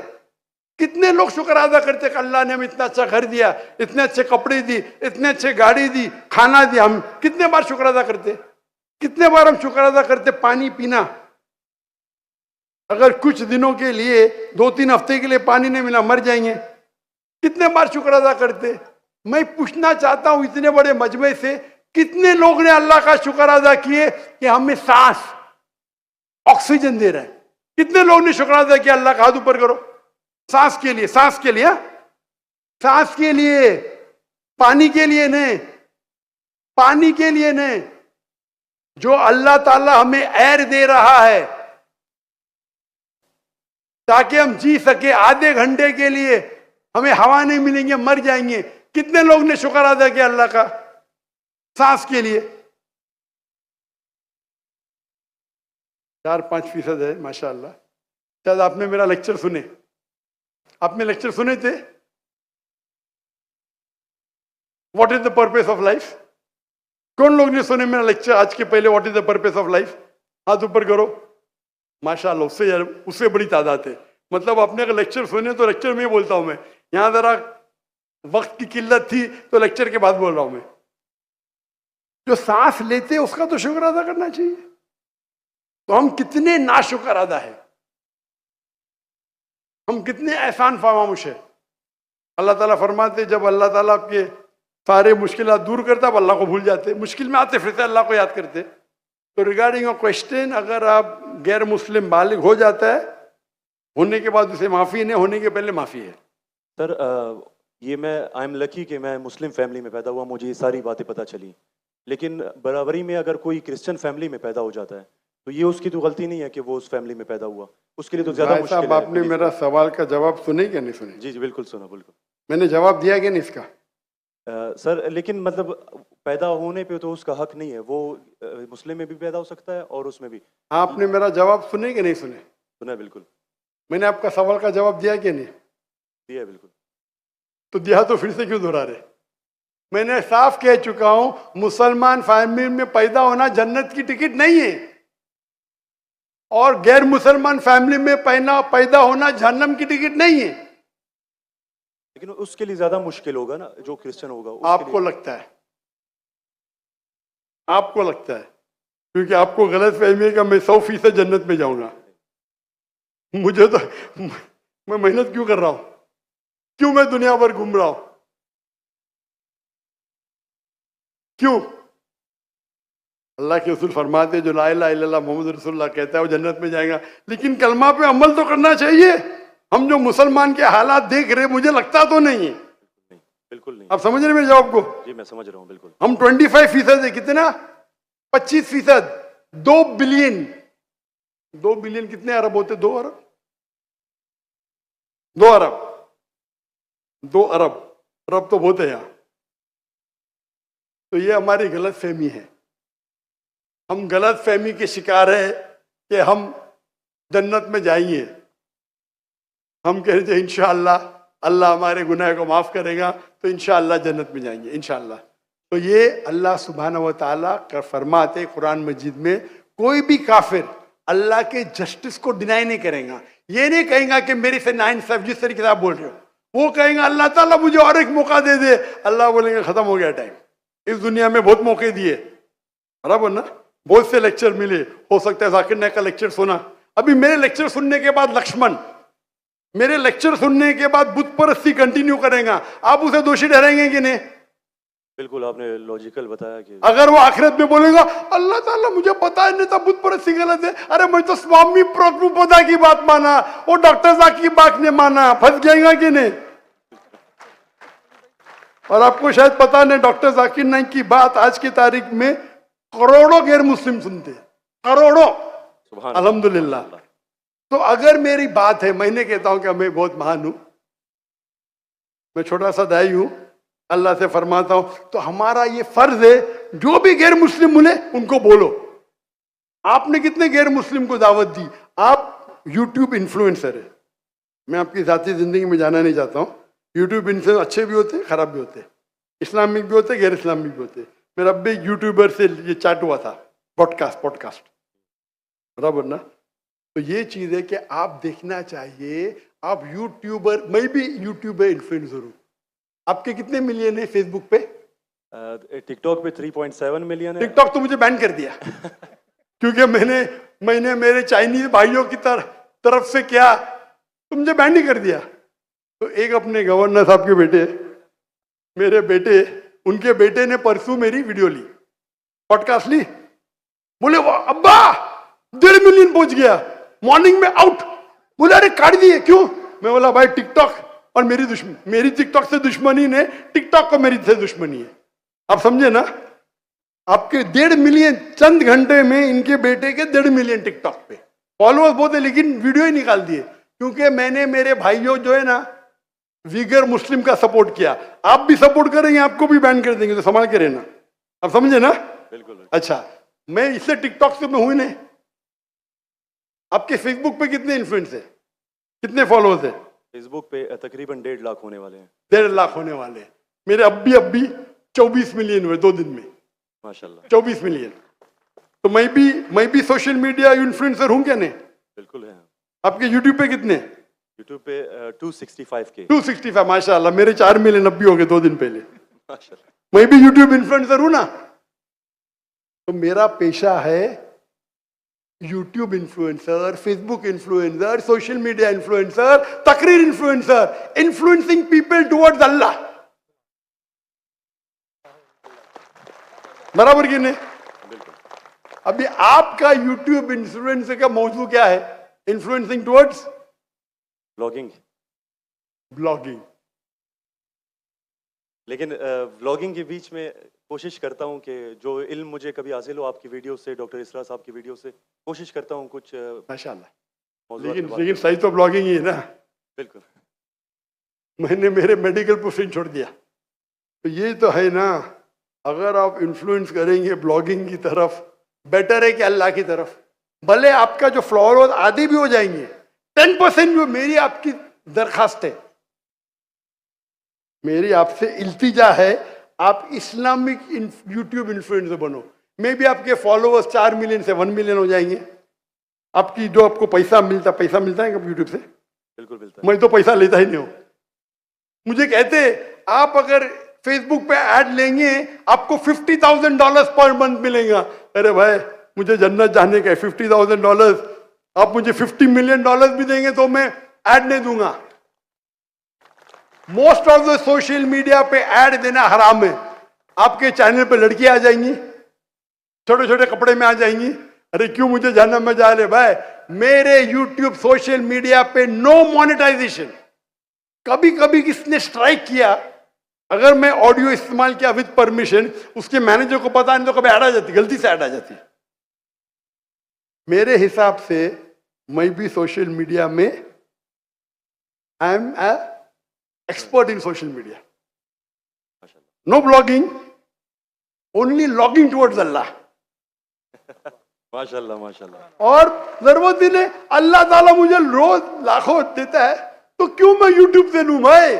कितने लोग शुक्र अदा करते कि अल्लाह ने हमें इतना अच्छा घर दिया, इतने अच्छे कपड़े दी, इतने अच्छे गाड़ी दी, खाना दिया? हम कितने बार शुक्र अदा करते? कितने बार हम शुक्र अदा करते? पानी पीना, अगर कुछ दिनों के लिए 2-3 हफ्ते के लिए पानी नहीं मिला मर जाएंगे, कितने बार शुक्र अदा करते? मैं पूछना चाहता हूं इतने बड़े मजमे से कितने लोग ने अल्लाह का शुक्र अदा किए कि हमें सांस ऑक्सीजन दे रहा है? कितने लोग ने शुक्र अदा किया? अल्लाह का हाथ ऊपर करो। सांस के लिए, सांस के लिए, सांस के लिए, पानी के लिए नहीं, पानी के लिए नहीं। जो अल्लाह ताला हमें एयर दे रहा है ताकि हम जी सके, आधे घंटे के लिए हमें हवा नहीं मिलेंगे मर जाएंगे, कितने लोग ने शुक्र अदा किया अल्लाह का सांस के लिए? 4-5% है माशाअल्लाह। शायद आपने मेरा लेक्चर सुने, आपने लेक्चर सुने थे what is the purpose of life? कौन लोग ने सुने मेरा लेक्चर आज के पहले? What is the purpose of life? हाथ ऊपर करो। माशाअल्लाह, उससे बड़ी तादाद है। मतलब आपने अगर लेक्चर सुने तो लेक्चर में बोलता हूं मैं, यहां जरा वक्त की किल्लत थी तो लेक्चर के बाद बोल रहा हूं मैं। जो सांस लेते उसका तो शुक्र अदा करना चाहिए। तो हम कितने नाशुक्र अदा है, हम कितने एहसान फरामोश है। अल्लाह ताला फरमाते जब अल्लाह ताला आपके सारे मुश्किलात दूर करता है, अल्लाह को भूल जाते, मुश्किल में आते फिरते अल्लाह को याद करते। तो रिगार्डिंग अ क्वेश्चन, अगर आप गैर मुस्लिम बालिग हो जाता है, होने के बाद उसे माफ़ी नहीं, होने के पहले माफ़ी है। सर ये मैं आई एम लकी कि मैं मुस्लिम फैमिली में पैदा हुआ, मुझे ये सारी बातें पता चली। लेकिन बराबरी में अगर कोई क्रिश्चियन फैमिली में पैदा हो जाता है तो ये उसकी तो गलती नहीं है कि वो उस फैमिली में पैदा हुआ, उसके लिए तो ज्यादा भाई मुश्किल साहब, है। आपने मेरा सवाल का जवाब सुने क्या नहीं सुने? जी जी बिल्कुल सुना, बिल्कुल मैंने जवाब दिया क्या नहीं इसका? सर लेकिन मतलब पैदा होने पे तो उसका हक नहीं है, वो मुस्लिम में भी पैदा हो सकता है और उसमें भी। आपने मेरा जवाब सुने कि नहीं सुने? सुना है, बिल्कुल मैंने आपका सवाल का जवाब दिया कि नहीं? दिया है, बिल्कुल। तो दिया तो फिर से क्यों दोहरा रहे? मैंने साफ कह चुका हूं, मुसलमान फैमिली में पैदा होना जन्नत की टिकट नहीं है, और गैर मुसलमान फैमिली में पैदा होना जहन्नम की टिकट नहीं है। लेकिन उसके लिए ज्यादा मुश्किल होगा ना, जो क्रिश्चियन होगा उसके आपको लिए। लगता है, आपको लगता है, क्योंकि आपको गलत फहमी है कि मैं 100% जन्नत में जाऊंगा। मुझे तो, मैं मेहनत क्यों कर रहा हूं, क्यों मैं दुनिया भर घूम रहा हूं, क्यों? अल्लाह के रसूल फरमाते जो ला इलाहा इल्लल्लाह मोहम्मद रसूलुल्लाह कहता है वो जन्नत में जाएगा। लेकिन कलमा पे अमल तो करना चाहिए। हम जो मुसलमान के हालात देख रहे, मुझे लगता तो नहीं है। बिल्कुल नहीं। आप समझ रहे मेरे जवाब को? जी मैं समझ रहा हूँ, बिल्कुल। हम 25% है, कितना? 25%, 2 बिलियन। 2 बिलियन कितने अरब होते? 2 अरब, 2 अरब, 2 अरब, अरब तो बहुत है यहाँ। तो ये हमारी गलत फहमी है, हम गलत फहमी के शिकार है कि हम जन्नत में जाएंगे। हम कह रहे थे इंशाअल्लाह अल्लाह हमारे गुनाह को माफ करेगा तो इंशाअल्लाह जन्नत में जाएंगे इंशाअल्लाह। तो ये अल्लाह सुब्हानहू व तआला का फरमाते कुरान मजीद में, कोई भी काफिर अल्लाह के जस्टिस को डिनाई नहीं करेगा। ये नहीं कहेगा कि मेरे से नाइंसाफ, जिस तरीके से आप बोल रहे हो, वो कहेगा अल्लाह ताला मुझे और एक मौका दे दे। अल्लाह बोलेंगे खत्म हो गया टाइम, इस दुनिया में बहुत मौके दिए, बराबर ना? बहुत से लेक्चर मिले, हो सकता है जाकिर नायक का लेक्चर सुना। अभी मेरे लेक्चर सुनने के बाद लक्ष्मण मेरे लेक्चर सुनने के बाद बुत परस्ती कंटिन्यू करेगा, आप उसे दोषी ठहराएंगे कि नहीं? बिल्कुल आपने लॉजिकल बताया कि अगर वो आखिरत में बोलेगा अल्लाह ताला मुझे पता ही नहीं था बुत परस्ती गलत है, अरे मैं तो स्वामी प्रभुपदा की बात माना, वो डॉक्टर साहब की बात ने माना, फंस जाएगा कि नहीं? और आपको शायद पता नहीं, डॉक्टर जाकिर नाइक की बात आज की तारीख में करोड़ों गैर मुस्लिम सुनते हैं, करोड़ों, सुभान अल्हम्दुलिल्लाह। तो अगर मेरी बात है, मैंने कहता हूं कि मैं बहुत महान हूं, मैं छोटा सा दाई हूं, अल्लाह से फरमाता हूं, तो हमारा ये फर्ज है जो भी गैर मुस्लिम मिले उनको बोलो। आपने कितने गैर मुस्लिम को दावत दी? आप यूट्यूब इन्फ्लुएंसर है, मैं आपकी जाती जिंदगी में जाना नहीं चाहता हूं। यूट्यूब इन्फ्लुएंसर अच्छे भी होते हैं, खराब भी होते हैं, इस्लामिक भी होते हैं, गैर इस्लामिक भी होते हैं। मेरा अब भी यूट्यूबर से ये चैट हुआ था, पॉडकास्ट, बराबर ना? तो ये चीज है कि आप देखना चाहिए, आप यूट्यूबर, मैं भी यूट्यूबर इन्फ्लुएंसर हूँ। आपके कितने मिलियन है फेसबुक पे? टिकटॉक पे 3.7 मिलियन है। टिकटॉक तो मुझे बैन कर दिया क्योंकि मैंने मेरे चाइनीज भाइयों की तरफ से क्या, तो मुझे बैन नहीं कर दिया। तो एक अपने गवर्नर साहब के बेटे, मेरे बेटे, उनके बेटे ने परसों मेरी वीडियो ली, पॉडकास्ट ली, बोले वाह अब्बा 1.5 मिलियन पहुंच गया, मॉर्निंग में आउट। बोले अरे काट दिए क्यों? मैं बोला भाई टिकटॉक और मेरी टिकटॉक से दुश्मनी ने, टिकटॉक को मेरी से दुश्मनी है। आप समझे ना? आपके 1.5 मिलियन चंद घंटे में, इनके बेटे के 1.5 मिलियन टिकटॉक पे फॉलोअर्स बहुत है, लेकिन वीडियो ही निकाल दिए क्योंकि मैंने मेरे भाइयों जो है ना वीगर मुस्लिम का सपोर्ट किया। आप भी सपोर्ट करेंगे, आपको भी बैन कर देंगे, तो संभाल के रहना। आप समझे ना? बिल्कुल। अच्छा, मैं इससे टिकटॉक से मैं हुई नहीं। आपके फेसबुक पे कितने इन्फ्लुएंस है, कितने फॉलोअर्स है? फेसबुक पे तकरीबन 1.5 लाख होने वाले हैं। 1.5 लाख होने वाले हैं। मेरे अब भी 24 मिलियन हुए 2 दिन में, माशाल्लाह। 24 मिलियन। तो मैं भी सोशल मीडिया इन्फ्लुएंसर हूं क्या नहीं? बिल्कुल है। आपके यूट्यूब पे कितने? यूट्यूब पे 265 के। 265, माशाल्लाह। मेरे 4 मिलियन अब भी हो गए 2 दिन पहले। माशाल्लाह। मैं भी यूट्यूब इन्फ्लुएंसर हूं ना। तो मेरा पेशा है YouTube influencer, Facebook influencer, social media influencer, तकरीर इन्फ्लुएंसर, इन्फ्लुएंसिंग पीपल टुवर्ड्स अल्लाह। बराबर कि नहीं? अभी आपका यूट्यूब इन्फ्लुएंसर का मौजू क्या है? Influencing towards blogging. लेकिन व्लॉगिंग के बीच में कोशिश करता हूं कि जो इल्म मुझे कभी हासिल हो आपकी वीडियो से, डॉक्टर इसरा साहब की वीडियो से, कोशिश करता हूं कुछ माशाल्लाह। मौजूद लेकिन सही तो ब्लॉगिंग ही है ना। बिल्कुल। मैंने मेरे मेडिकल प्रोफेशन छोड़ दिया, तो ये तो है ना। अगर आप इन्फ्लुएंस करेंगे ब्लॉगिंग की तरफ, बेटर है कि अल्लाह की तरफ। भले आपका जो फॉलोअर्स आधे भी हो जाएंगे, 10% जो मेरी आपकी दरखास्त है, मेरी आपसे इल्तिजा है, आप इस्लामिक यूट्यूब इन्फ्लुएंसर बनो। मे भी आपके फॉलोअर्स 4 मिलियन से 1 मिलियन हो जाएंगे। आपकी जो आपको पैसा मिलता है कब यूट्यूब से? बिल्कुल मिलता है। मैं तो पैसा लेता ही नहीं हूं। मुझे कहते आप अगर फेसबुक पे ऐड लेंगे आपको $50,000 पर मंथ मिलेगा। अरे भाई मुझे जन्नत जाने का है, $50,000 आप मुझे $50 मिलियन भी देंगे तो मैं ऐड नहीं दूंगा। Most of the social media पे ऐड देना हराम है। आपके चैनल पे लड़कियां आ जाएंगी, छोटे छोटे कपड़े में आ जाएंगी। अरे क्यों मुझे जहन्नम में जा रहे भाई? मेरे यूट्यूब सोशल मीडिया पे नो मोनेटाइजेशन। कभी कभी किसने स्ट्राइक किया, अगर मैं ऑडियो इस्तेमाल किया विद परमिशन, उसके मैनेजर को पता नहीं तो कभी ऐड आ जाती, गलती से ऐड आ जाती। मेरे हिसाब से मैं भी सोशल मीडिया में I am expert in social media. No blogging, only logging towards Allah. माशाल्लाह माशाल्लाह। और जरूरत ही नहीं, अल्लाह ताला मुझे रोज लाखों देता है तो क्यों मैं यूट्यूब से लूं भाई?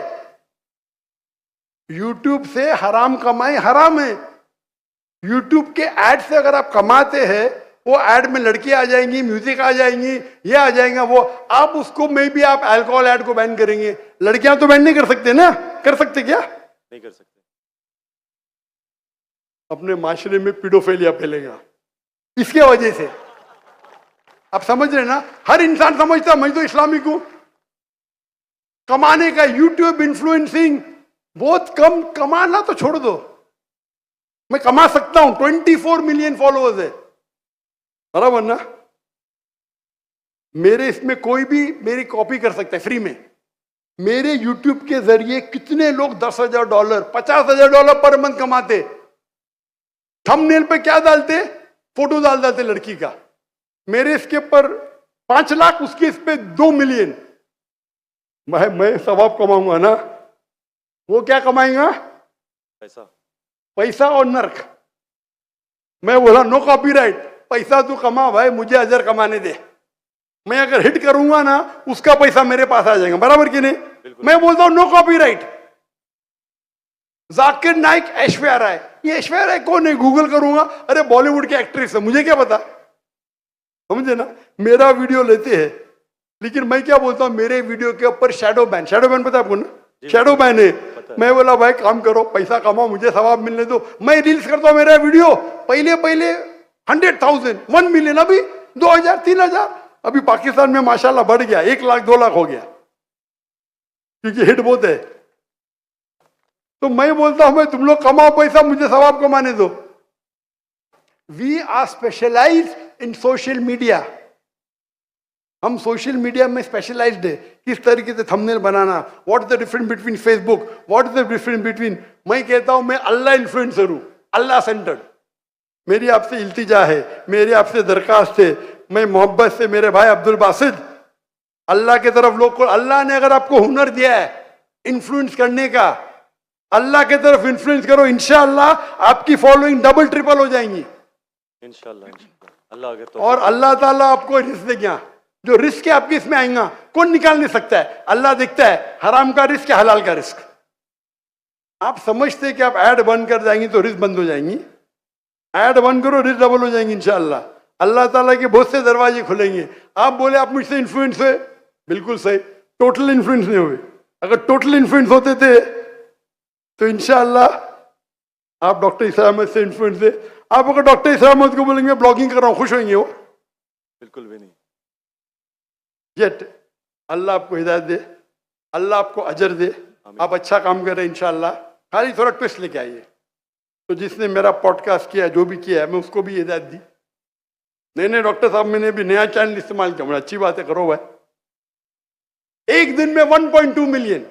यूट्यूब से हराम कमाई हराम है। यूट्यूब के ऐड से अगर आप कमाते हैं, वो ऐड में लड़कियां आ जाएंगी, म्यूजिक आ जाएंगी, ये आ जाएगा वो, आप उसको में भी आप अल्कोहल ऐड को बैन करेंगे। लड़कियां तो बैन नहीं कर सकते ना? कर सकते क्या? नहीं कर सकते। अपने माशरे में पीडोफिलिया फैलेगा इसके वजह से। आप समझ रहे ना? हर इंसान समझता मैं तो इस्लामिक हूं, कमाने का, यूट्यूब इन्फ्लुएंसिंग बहुत कम, कमाना तो छोड़ दो, मैं कमा सकता हूं, 24 मिलियन फॉलोअर्स है, बराबर ना। मेरे इसमें कोई भी मेरी कॉपी कर सकता है फ्री में। मेरे यूट्यूब के जरिए कितने लोग $10,000 $50,000 पर मंथ कमाते। थंबनेल पे क्या डालते, फोटो डाल देते लड़की का, मेरे इसके पर 5 लाख, उसके इस पे 2 मिलियन। मैं सवाब कमाऊंगा ना, वो क्या कमाएगा, पैसा और नर्क। मैं बोला नो कॉपीराइट, पैसा तू कमा भाई, मुझे अजर कमाने दे। मैं अगर हिट करूंगा ना, उसका पैसा मेरे पास आ जाएगा, बराबर कि नहीं। मैं बोलता हूं नो कॉपीराइट। जाकिर नाइक, ऐश्वर्या राय, ये ऐश्वर्या राय कौन है, गूगल करूंगा, अरे बॉलीवुड की एक्ट्रेस है, मुझे क्या पता, समझे ना। मेरा वीडियो लेते हैं, लेकिन मैं क्या बोलता हूं, मेरे वीडियो के ऊपर शैडो बैन, शैडो बैन पता है आपको ना, शैडो बैन है। मैं बोला भाई काम करो, पैसा कमाओ, मुझे सवाब मिलने दो। मैं रील्स करता हूं, मेरा वीडियो पहले 100,000 1 मिलियन, अभी 2,000 3,000, अभी पाकिस्तान में माशाल्लाह बढ़ गया, 1 लाख 2 लाख हो गया, क्योंकि हिट बहुत है। तो मैं बोलता हूं, मैं तुम लोग कमाओ पैसा, मुझे सवाब कमाने दो। We are specialise in social media, हम सोशल मीडिया में स्पेशलाइज्ड है। किस तरीके से थंबनेल बनाना, what is the difference between Facebook, what is the difference between, मैं कहता हूं मैं अल्लाह इन्फ्लुएंसर हूं, अल्लाह सेंटर्ड। मेरी आपसे इल्तिजा है, मेरी आपसे दरखास्त है, मैं मोहब्बत से मेरे भाई अब्दुल बासित, अल्लाह के तरफ लोग को, अल्लाह ने अगर आपको हुनर दिया है इन्फ्लुएंस करने का, अल्लाह के तरफ इन्फ्लुएंस करो, इंशाअल्लाह आपकी फॉलोइंग डबल ट्रिपल हो जाएंगी इंशाअल्लाह। अल्लाह अगर तो, और अल्लाह ताला आपको रिस्क देगा, जो रिस्क है आपके इसमें आएगा, कौन निकाल नहीं सकता है, अल्लाह देखता है हराम का रिस्क है हलाल का रिस्क। आप समझते हैं कि आप ऐड बंद कर जाएंगी तो रिस्क बंद हो जाएंगी, ऐड बंद करो रिस्क डबल हो जाएंगी इंशाअल्लाह। अल्लाह ताला के बहुत से दरवाजे खुलेंगे। आप बोले आप मुझसे इन्फ्लुएंस हुए, बिल्कुल सही, टोटल इन्फ्लुएंस नहीं हुए। अगर टोटल इन्फ्लुएंस होते थे तो इंशाअल्लाह आप डॉक्टर इसरार अहमद से इन्फ्लुएंस थे। आप अगर डॉक्टर इसरार अहमद को बोलेंगे ब्लॉगिंग कर रहा हूं, खुश होंगे वो? बिल्कुल भी नहीं। येट अल्लाह आपको हिदायत दे, अल्लाह आपको अजर दे, आप अच्छा काम कर रहे हैं इंशाअल्लाह। खाली थोड़ा ट्विस्ट लेके आइए। तो जिसने मेरा पॉडकास्ट किया, जो भी किया है, मैं उसको भी हिदायत दी, नहीं डॉक्टर साहब मैंने भी नया चैनल इस्तेमाल किया, अच्छी बात है, करो भाई। एक दिन में 1.2 मिलियन,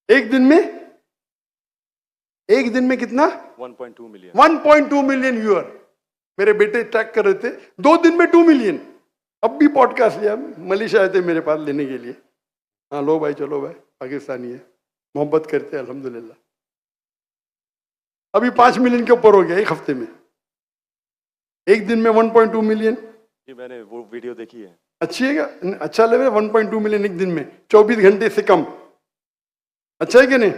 एक दिन में कितना, 1.2 मिलियन, 1.2 मिलियन व्यूअर। मेरे बेटे ट्रैक कर रहे थे, 2 दिन में 2 मिलियन। अब भी पॉडकास्ट लिया, मलेशिया आए थे मेरे पास लेने के लिए, हाँ लो भाई चलो भाई, पाकिस्तानी है, मोहब्बत करते हैं अल्हम्दुलिल्लाह। अभी 5 मिलियन के ऊपर हो गया एक हफ्ते में, एक दिन में 1.2 मिलियन। जी मैंने वो वीडियो देखी है। अच्छी है क्या, अच्छा लग रहा है 1.2 मिलियन एक दिन में, 24 घंटे से कम, अच्छा है कि नहीं?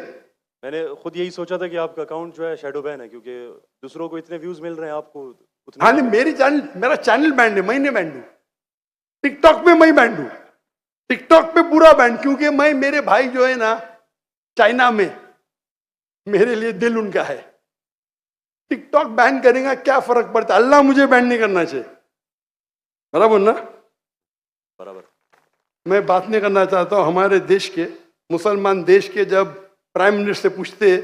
मैंने खुद यही सोचा था कि आपका अकाउंट जो है शैडो बैन है, क्योंकि दूसरों को इतने व्यूज मिल रहे हैं, आपको उतने। हाँ नहीं, मेरा चैनल बैंड है, मैं नहीं बैंड हूँ। टिकटॉक पे मैं बैंड हूँ, टिकटॉक पे पूरा बैंड, क्योंकि मैं, मेरे भाई जो है ना चाइना में, मेरे लिए दिल उनका है। टिकटॉक बैन करेगा क्या फर्क पड़ता है, अल्लाह मुझे बैन नहीं करना चाहिए, बराबर ना? बराबर। मैं बात नहीं करना चाहता हूं हमारे देश के, मुसलमान देश के, जब प्राइम मिनिस्टर से पूछते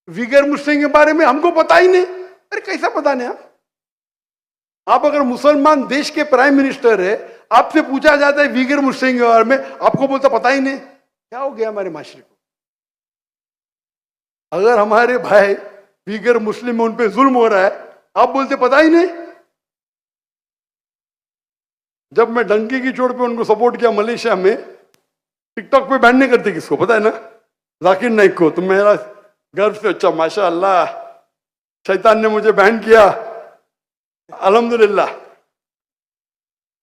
विगर मुस्लिम के बारे में, हमको पता ही नहीं। अरे कैसा पता नहीं आप अगर मुसलमान देश के प्राइम मिनिस्टर है, आपसे पूछा जाता है विगर मुस्लिम के बारे में, आपको बोलता पता ही नहीं। क्या हो गया हमारे माशरे को? अगर हमारे भाई विगर मुस्लिम, उन पे जुल्म हो रहा है, आप बोलते पता ही नहीं। जब मैं डंकी की चोट पे उनको सपोर्ट किया मलेशिया में, टिकटॉक पे बैन नहीं करते किसको, पता है ना? जाकिर नाइक को। तो मेरा गर्व से, अच्छा माशाअल्लाह, शैतान ने मुझे बैन किया, अल्हम्दुलिल्लाह।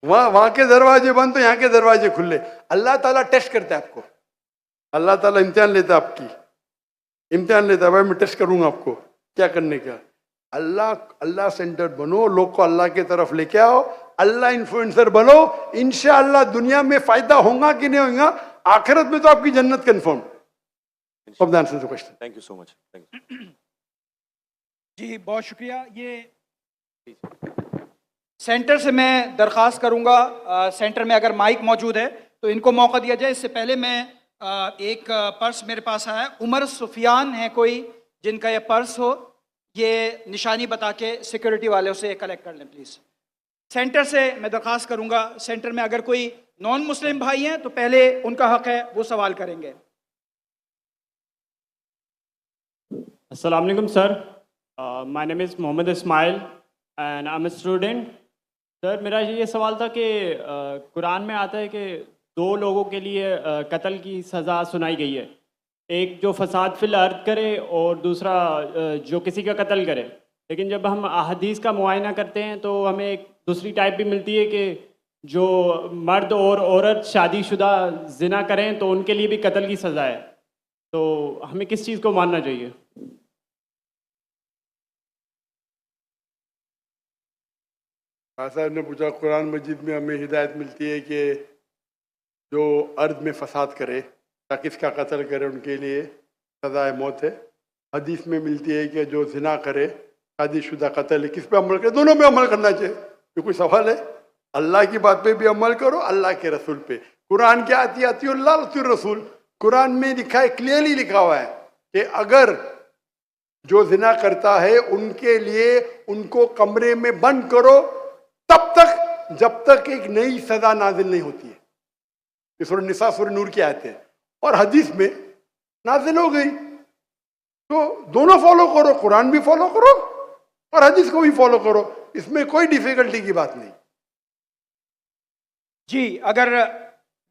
वहां के दरवाजे बंद तो यहाँ के दरवाजे खुले। अल्लाह ताला टेस्ट करता है आपको, अल्लाह ताला इम्तिहान लेता है, आपकी इम्तिहान लेता है, भाई मैं टेस्ट करूंगा आपको क्या करने का। अल्लाह सेंटर्ड बनो, लोग को अल्लाह की तरफ लेके आओ, अल्लाह इन्फ्लुएंसर बनो, इंशाअल्लाह दुनिया में फायदा होगा कि नहीं होगा, आखिरत में तो आपकी जन्नत confirm. Question. Thank you so much, thank you जी, बहुत शुक्रिया। ये सेंटर से मैं दरख्वास्त करूंगा, सेंटर में अगर माइक मौजूद है तो इनको मौका दिया जाए। इससे पहले मैं एक पर्स मेरे पास आया, उमर सुफियान है कोई जिनका ये पर्स हो, ये निशानी बता के सिक्योरिटी वालों से कलेक्ट कर लें प्लीज़। सेंटर से मैं दरख्वास्त करूंगा, सेंटर में अगर कोई नॉन मुस्लिम भाई हैं तो पहले उनका हक है, वो सवाल करेंगे। अस्सलाम वालेकुम sir, my name is Mohammad Ismail and I am a student. Sir मेरा ये सवाल था कि कुरान में आता है कि दो लोगों के लिए कत्ल की सज़ा सुनाई गई है, एक जो फसाद फिल अर्द करे और दूसरा जो किसी का कत्ल करे। लेकिन जब हम अहादीस का मुआयना करते हैं तो हमें एक दूसरी टाइप भी मिलती है कि जो मर्द और औरत शादीशुदा जिना करें तो उनके लिए भी कत्ल की सज़ा है। तो हमें किस चीज़ को मानना चाहिए? साहब ने पूछा, कुरान मजीद में हमें हिदायत मिलती है कि जो अर्द में फसाद करे या किसका कत्ल करे उनके लिए सज़ाए मौत है। हदीस में मिलती है कि जो जिना करे, शादीशुदा कत्ल है, किस पे अमल करे? दोनों पे अमल करना चाहिए। ये कोई सवाल है? अल्लाह की बात पे भी अमल करो, अल्लाह के रसूल पे। कुरान क्या आती अल्लाह रसूल, कुरान में लिखा है, क्लियरली लिखा हुआ है कि अगर जो जिना करता है उनके लिए उनको कमरे में बंद करो तब तक जब तक एक नई सजा नाजिल नहीं होती है। ये सूरह निसा सूरह नूर की आयत है और हदीस में नाजिल हो गई। तो दोनों फॉलो करो, कुरान भी फॉलो करो और हदीस को भी फॉलो करो, इसमें कोई डिफिकल्टी की बात नहीं। जी, अगर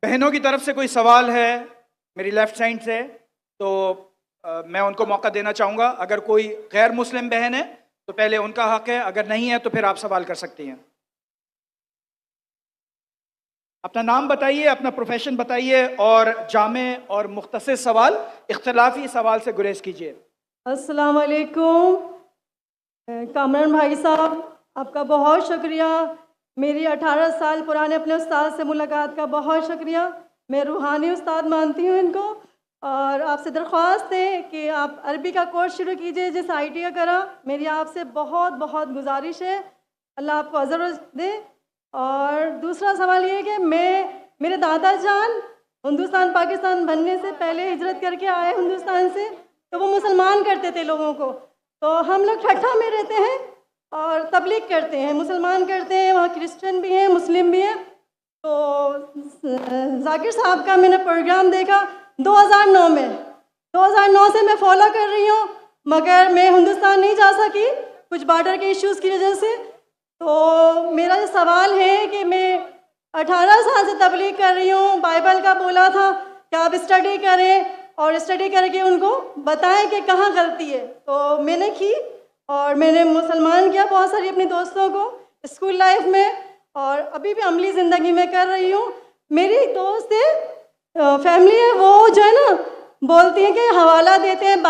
बहनों की तरफ से कोई सवाल है मेरी लेफ्ट साइड से तो मैं उनको मौका देना चाहूँगा। अगर कोई गैर मुस्लिम बहन है तो पहले उनका हक है, अगर नहीं है तो फिर आप सवाल कर सकती हैं। अपना नाम बताइए, अपना प्रोफेशन बताइए और जामे और मुख्तसर सवाल, इख्तलाफी सवाल से गुरेज कीजिए। अस्सलाम वालेकुम कामरान भाई साहब, आपका बहुत शुक्रिया। मेरी 18 साल पुराने अपने उस्ताद से मुलाकात का बहुत शुक्रिया। मैं रूहानी उस्ताद मानती हूँ इनको और आपसे दरख्वास्त है कि आप अरबी का कोर्स शुरू कीजिए जिस IIT का करा। मेरी आपसे बहुत बहुत गुजारिश है, अल्लाह आपको अज़र दे। और दूसरा सवाल ये है कि मेरे दादा जान हिंदुस्तान पाकिस्तान बनने से पहले हिजरत करके आए हिंदुस्तान से, तो वो मुसलमान करते थे लोगों को, तो हम लोग ठट्ठा में रहते हैं और तबलीग करते हैं, मुसलमान करते हैं, वहाँ क्रिश्चियन भी हैं मुस्लिम भी हैं। तो जाकिर साहब का मैंने प्रोग्राम देखा 2009 में, 2009 से मैं फॉलो कर रही हूँ, मगर मैं हिंदुस्तान नहीं जा सकी कुछ बॉर्डर के इश्यूज़ की वजह से। तो मेरा ये सवाल है कि मैं 18 साल से तबलीग कर रही हूँ, बाइबल का बोला था कि आप स्टडी करें और स्टडी करके उनको बताएं कि कहाँ गलती है, तो मैंने की और मैंने मुसलमान किया बहुत सारी अपने दोस्तों को स्कूल लाइफ में और अभी भी अमली ज़िंदगी में कर रही हूँ। मेरी दोस्त है, फैमिली है, वो जो है ना बोलती है कि हवाला देते हैं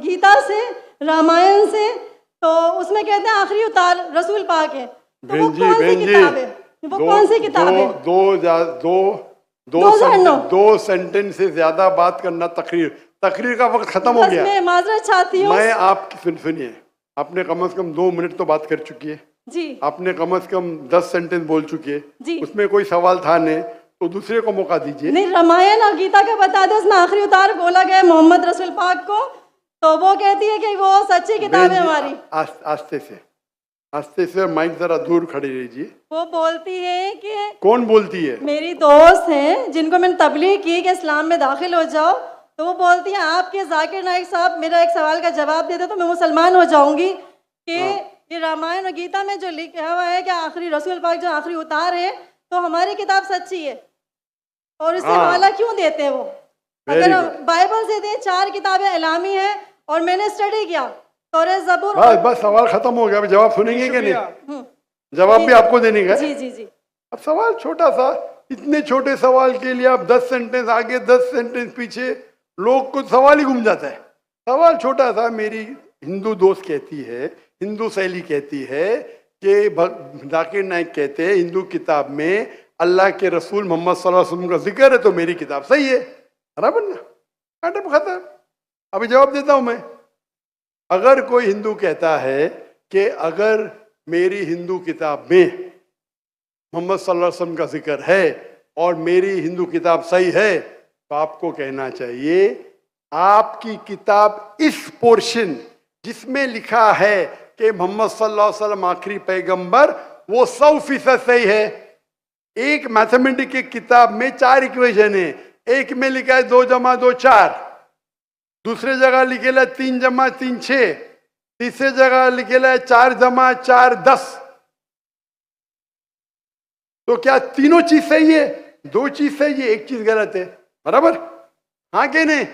गीता से, रामायण से, तो उसमें कहते हैं आखिरी उतार रसूल पाक है। तो वो कौन सी किताब है? वो कौन सी किताब है? 2009 दो सेंटेंस से ज्यादा बात करना तकरीर का वक्त खत्म हो गया। मैं माजरत चाहती हूँ। मैं आपकी सुनिए, आपने कम से कम 2 मिनट तो बात कर चुकी है जी, आपने कम से कम 10 सेंटेंस बोल चुकी है जी, उसमें कोई सवाल था नहीं, तो दूसरे को मौका दीजिए। नहीं, रामायण और गीता का बता दो, उसमें आखिरी उतार बोला गया मोहम्मद रसूल पाक को, तो वो कहती है कि वो सच्ची किताब है हमारी। आस्ते से माइक जरा दूर खड़ी रहिए। वो बोलती है कि कौन बोलती है? मेरी दोस्त हैं जिनको मैंने तबलीग की कि इस्लाम में दाखिल हो जाओ, तो वो बोलती है आपके जाकिर नाइक साहब मेरा एक सवाल का जवाब दे दो तो मैं मुसलमान हो जाऊंगी कि ये रामायण और गीता में जो लिखा हुआ है कि आखिरी रसूल पाक जो आखिरी उतार है तो हमारी किताब सच्ची है, और इससे हवाला क्यों देते हैं वो? अगर बाइबल से दें 4 किताबें इलामी है और मैंने स्टडी किया तौरात ज़बूर। बस सवाल खत्म हो गया, जवाब सुनेंगे कि नहीं? जवाब भी आपको देने का? जी जी जी। अब सवाल छोटा सा, इतने छोटे सवाल के लिए आप 10 सेंटेंस आगे 10 सेंटेंस पीछे, लोग को सवाल ही घूम जाता है। सवाल छोटा सा। मेरी हिंदू दोस्त कहती है, हिंदू सहेली कहती है कि जाकिर नाइक कहते हैं हिंदू किताब में अल्लाह के रसूल मोहम्मद सल्लल्लाहु अलैहि वसल्लम का जिक्र है तो मेरी किताब सही है। बराबर ना? मैटर खत्म। अभी जवाब देता हूं मैं। अगर कोई हिंदू कहता है कि अगर मेरी हिंदू किताब में मोहम्मद सल्लल्लाहु अलैहि वसल्लम का जिक्र है और मेरी हिंदू किताब सही है, तो आपको कहना चाहिए आपकी किताब इस पोर्शन जिसमें लिखा है कि मोहम्मद सल्लल्लाहु अलैहि वसल्लम आखिरी पैगंबर, वो 100% सही है। एक मैथमेटिक्स की किताब में 4 इक्वेशन है, एक में लिखा है 2 जमा 2 4, दूसरे जगह लिखेला 3 जमा 3 6, तीसरे जगह लिखेला 4 जमा 4 10। तो क्या तीनों चीज सही है? 2 चीज सही है, 1 चीज गलत है, बराबर? हाँ कि नहीं?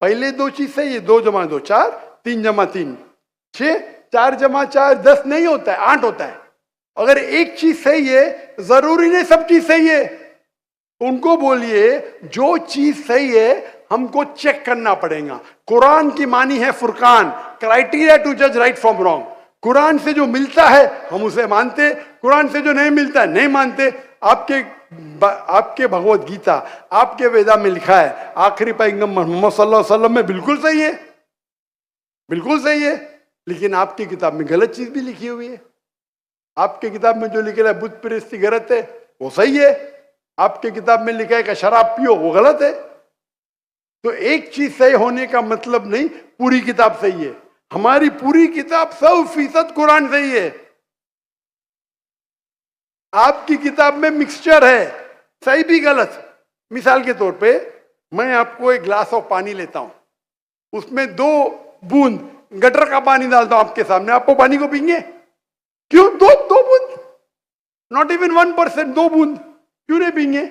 पहले 2 चीज सही है, 2 जमा 2 4, 3 जमा 3 6, 4 जमा 4 10 नहीं होता है, 8 होता है। अगर एक चीज सही है, जरूरी नहीं सब चीज सही है। उनको बोलिए जो चीज सही है हमको चेक करना पड़ेगा। कुरान की मानी है फुरकान, क्राइटेरिया टू जज राइट फ्रॉम रॉन्ग। कुरान से जो मिलता है हम उसे मानते, कुरान से जो नहीं मिलता है नहीं मानते। आपके भगवत गीता, आपके वेदा में लिखा है आखिरी पैगंबर मोहम्मद सल्लल्लाहु अलैहि वसल्लम में बिल्कुल सही है, बिल्कुल सही है, लेकिन आपकी किताब में गलत चीज भी लिखी हुई है। आपके किताब में जो लिखा है बुत परस्ती गलत है, वो सही है। आपके किताब में लिखा है कि शराब पियो, वो गलत है। तो एक चीज सही होने का मतलब नहीं पूरी किताब सही है। हमारी पूरी किताब 100% कुरान सही है। आपकी किताब में मिक्सचर है, सही भी गलत। मिसाल के तौर पे मैं आपको एक ग्लास ऑफ पानी लेता हूं, उसमें 2 बूंद गटर का पानी डालता हूं आपके सामने, आपको पानी को पीएंगे? क्यों? दो बूंद, नॉट इवन 1%, 2 बूंद क्यों नहीं पीएंगे?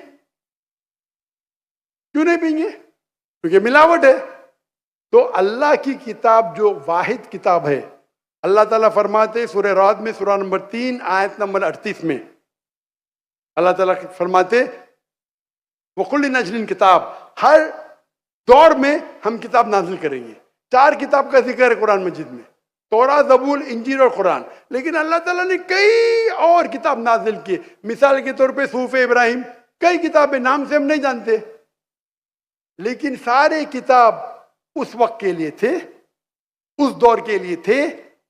क्यों नहीं पीएंगे? क्योंकि मिलावट है। तो अल्लाह की किताब जो वाहिद किताब है, अल्लाह ताला फरमाते सूरह राद में सूरह नंबर 3 आयत नंबर 38 में अल्लाह ताला फरमाते वकुल नजलिन किताब, हर दौर में हम किताब नाजिल करेंगे। 4 किताब का जिक्र है कुरान मजीद में, तौरा, ज़बूर, इंजील और कुरान। लेकिन अल्लाह ताला ने कई और किताब नाजिल की। मिसाल के तौर पे सूफ़ इब्राहिम, कई किताबें नाम से हम नहीं जानते, लेकिन सारे किताब उस वक्त के लिए थे, उस दौर के लिए थे।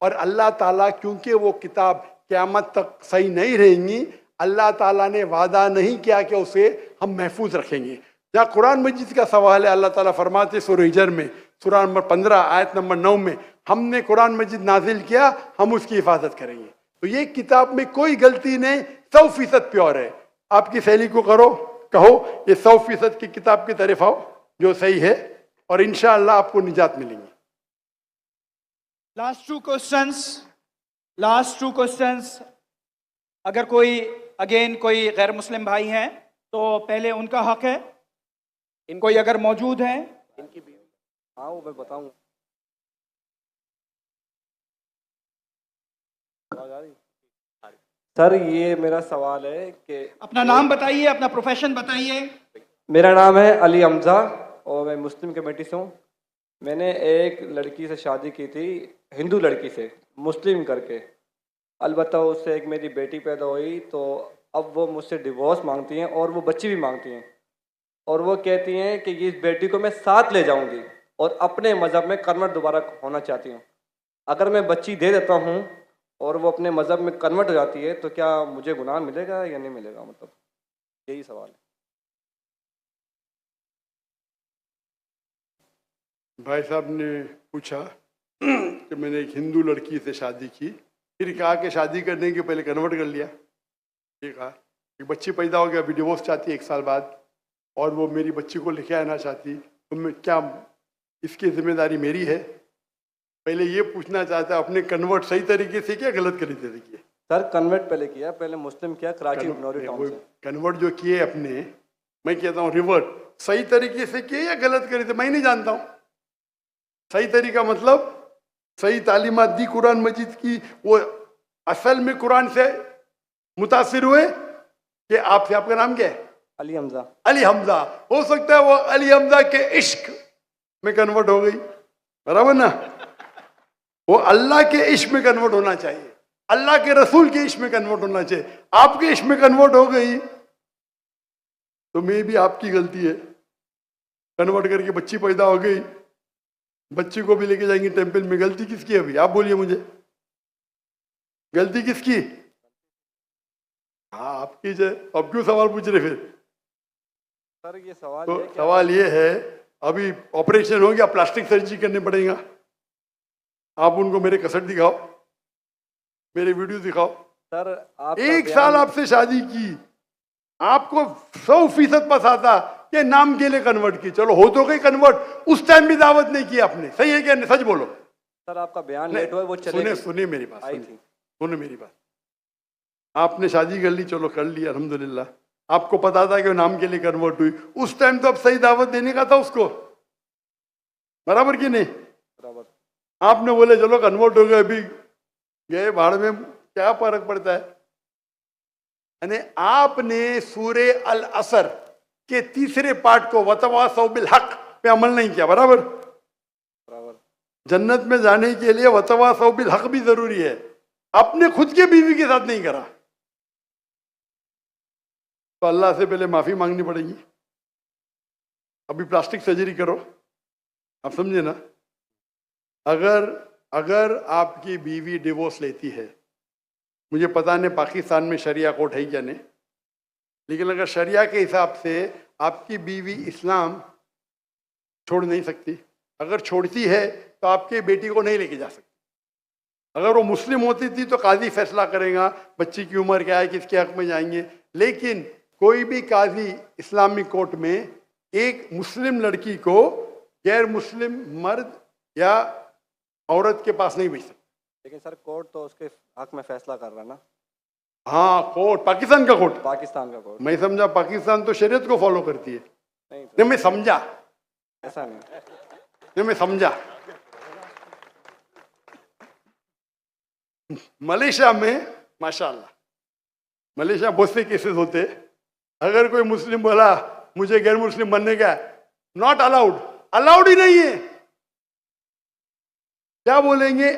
और अल्लाह ताला क्योंकि वो किताब क़यामत तक सही नहीं रहेंगी, अल्लाह ताला ने वादा नहीं किया कि उसे हम महफूज रखेंगे। जहाँ कुरान मजीद का सवाल है, अल्लाह ताला फरमाते सूरह हिजर में सूरह नंबर 15 आयत नंबर 9 में, हमने कुरान मजीद नाजिल किया, हम उसकी हिफाजत करेंगे। तो ये किताब में कोई गलती नहीं, 100% प्योर है। आपकी सहेली को कहो ये 100% की किताब की तरफ आओ जो सही है, और इंशाअल्लाह आपको निजात मिलेंगी। Last two questions. अगर कोई कोई गैर मुस्लिम भाई हैं तो पहले उनका हक है, कोई अगर मौजूद हैं। हाँ वो मैं बताऊंगा। सर ये मेरा सवाल है कि अपना नाम बताइए, अपना प्रोफेशन बताइए। मेरा नाम है अली हमजा और मैं मुस्लिम कमेटी से हूँ। मैंने एक लड़की से शादी की थी, हिंदू लड़की से, मुस्लिम करके। अलबत्ता उससे एक मेरी बेटी पैदा हुई, तो अब वो मुझसे डिवोर्स मांगती हैं और वो बच्ची भी मांगती हैं। और वो कहती हैं कि इस बेटी को मैं साथ ले जाऊंगी और अपने मज़हब में कन्वर्ट दोबारा होना चाहती हूँ। अगर मैं बच्ची दे देता हूँ और वो अपने मज़हब में कन्वर्ट हो जाती है तो क्या मुझे गुनाह मिलेगा या नहीं मिलेगा? मतलब यही सवाल है। भाई साहब ने पूछा कि मैंने एक हिंदू लड़की से शादी की, फिर कहा कि शादी करने के पहले कन्वर्ट कर लिया। ये कहा एक बच्ची पैदा हो गया, अभी डिवोर्स चाहती है 1 साल बाद, और वो मेरी बच्ची को लेके आना चाहती, तो मैं क्या इसकी जिम्मेदारी मेरी है? पहले ये पूछना चाहता है, अपने कन्वर्ट सही तरीके से किया, गलत तरीके से किया? सर कन्वर्ट पहले किया, पहले मुस्लिम किया कराची इग्नोरी टाउन से। कन्वर्ट जो किए अपने, मैं कहता हूँ रिवर्ट, सही तरीके से किए या गलत करे थे मैं नहीं जानता हूँ। सही तरीका मतलब सही तालीमात दी कुरान मजीद की, वो असल में कुरान से मुतासिर हुए कि आपसे, आपका नाम क्या है? अली हमजा। अली हमजा, हो सकता है वो अली हमजा के इश्क में कन्वर्ट हो गई, बराबर ना? वो अल्लाह के इश्क में कन्वर्ट होना चाहिए, अल्लाह के रसूल के इश्क में कन्वर्ट होना चाहिए। आपके इश्क में कन्वर्ट हो गई तो मे भी आपकी गलती है। कन्वर्ट करके बच्ची पैदा हो गई, बच्ची को भी लेके जाएंगे टेंपल में, गलती किसकी है अभी? आप बोलिए मुझे, गलती किसकी? हाँ आपकी जय, अब क्यों सवाल पूछ रहे फिर? सर ये सवाल तो ये क्या सवाल ये है, अभी ऑपरेशन हो गया, प्लास्टिक सर्जरी करने पड़ेगा, आप उनको मेरे कसट दिखाओ, मेरे वीडियो दिखाओ। सर आप 1 साल आपसे शादी की, आपको 100% पता आता कि नाम के लिए कन्वर्ट की, चलो हो तो गई कन्वर्ट, उस टाइम भी दावत नहीं की आपने, सही है क्या? सच बोलो। सर आपका बयान लेट हुआ है, वो सुने मेरी बात, आई थी। सुने मेरी बात। आपने शादी कर ली, चलो कर ली अल्हम्दुलिल्लाह, आपको पता था कि वो नाम के लिए कन्वर्ट हुई, उस टाइम तो अब सही दावत देने का था उसको, बराबर कि नहीं? बराबर। आपने बोले चलो कन्वर्ट हो गए, अभी गए भाड़ में, क्या फर्क पड़ता है? यानी आपने सूरे अल असर के 3रे पार्ट को वतवासौ बिल हक पे अमल नहीं किया, बराबर? बराबर। जन्नत में जाने के लिए वतवासौ बिल हक भी जरूरी है, अपने खुद के बीवी के साथ नहीं करा तो अल्लाह से पहले माफी मांगनी पड़ेगी। अभी प्लास्टिक सर्जरी करो, आप समझे ना? अगर आपकी बीवी डिवोर्स लेती है, मुझे पता नहीं पाकिस्तान में शरिया कोर्ट है क्या नहीं, लेकिन अगर शरिया के हिसाब से आपकी बीवी इस्लाम छोड़ नहीं सकती, अगर छोड़ती है तो आपके बेटी को नहीं लेके जा सकती। अगर वो मुस्लिम होती थी तो काजी फैसला करेगा बच्ची की उम्र क्या है, किसके हक में जाएंगे, लेकिन कोई भी काजी इस्लामिक कोर्ट में एक मुस्लिम लड़की को गैर मुस्लिम मर्द या औरत के पास नहीं भेज सकता। लेकिन सर कोर्ट तो उसके हक में फैसला कर रहा है ना। हाँ कोर्ट, पाकिस्तान का कोर्ट, पाकिस्तान का कोर्ट। मैं समझा पाकिस्तान तो शरीयत को फॉलो करती है। नहीं मैं समझा, ऐसा नहीं। नहीं मैं समझा। मलेशिया में माशाल्लाह, मलेशिया बहुत से केसेस होते, अगर कोई मुस्लिम बोला मुझे गैर मुस्लिम बनने का, नॉट अलाउड, अलाउड ही नहीं है। क्या बोलेंगे?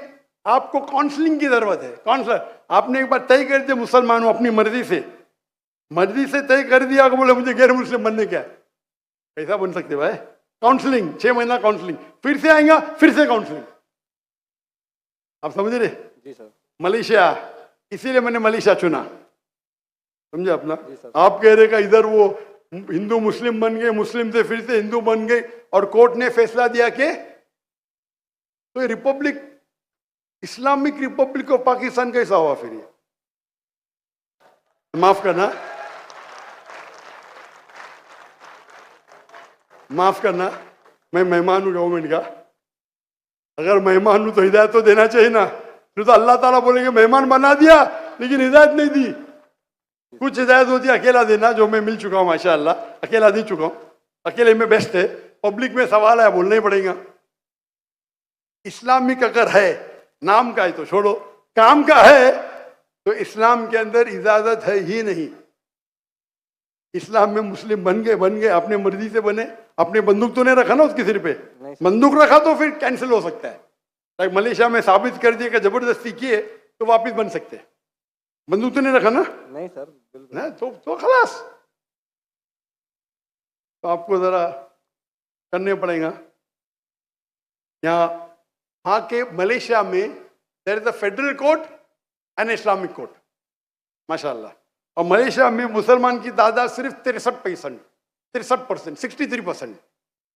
आपको काउंसलिंग की जरूरत है। काउंसलर, आपने एक बार तय कर दिया मुसलमान हूं अपनी मर्जी से तय कर दिया कि बोले मुझे गैर मुस्लिम बनने का, कैसा बन सकते भाई? काउंसलिंग, 6 महीना काउंसलिंग, फिर से आएगा, फिर से काउंसलिंग। आप समझ रहे? जी सर। मलेशिया, इसीलिए मैंने मलेशिया चुना, समझे अपना? आप कह रहे का इधर वो हिंदू मुस्लिम बन गए, मुस्लिम से फिर से हिंदू बन गए, और कोर्ट ने फैसला दिया कि तो Republic, Islamic Republic of Pakistan कैसा हुआ फिर? ये माफ करना, मैं मेहमान हूं गवर्नमेंट का, अगर मेहमान हूं तो हिदायत तो देना चाहिए ना। फिर तो अल्लाह ताला बोलेंगे मेहमान बना दिया लेकिन हिदायत नहीं दी। कुछ हिदायत होती है अकेला देना, जो मैं मिल चुका हूं माशाअल्लाह, अकेला दे चुका हूं, अकेले में बेस्ट है। पब्लिक में सवाल है, बोलना ही पड़ेगा। इस्लामिक अगर है, नाम का है तो छोड़ो, काम का है तो इस्लाम के अंदर इजाजत है ही नहीं। इस्लाम में मुस्लिम बन गए, अपने मर्जी से बने, अपने बंदूक तो नहीं रखा ना उसके सिर पे, बंदूक रखा तो फिर कैंसिल हो सकता है। लाइक मलेशिया में साबित कर दिया कि जबरदस्ती किए तो वापिस बन सकते हैं। बंदूक तो नहीं रखा ना? नहीं सर, बिल्कुल ना, तो खलास। तो आपको जरा करने पड़ेगा। यहाँ हाँ के मलेशिया में there is a federal court and Islamic court माशाल्लाह, और मलेशिया में मुसलमान की तादाद सिर्फ 63%, 63%,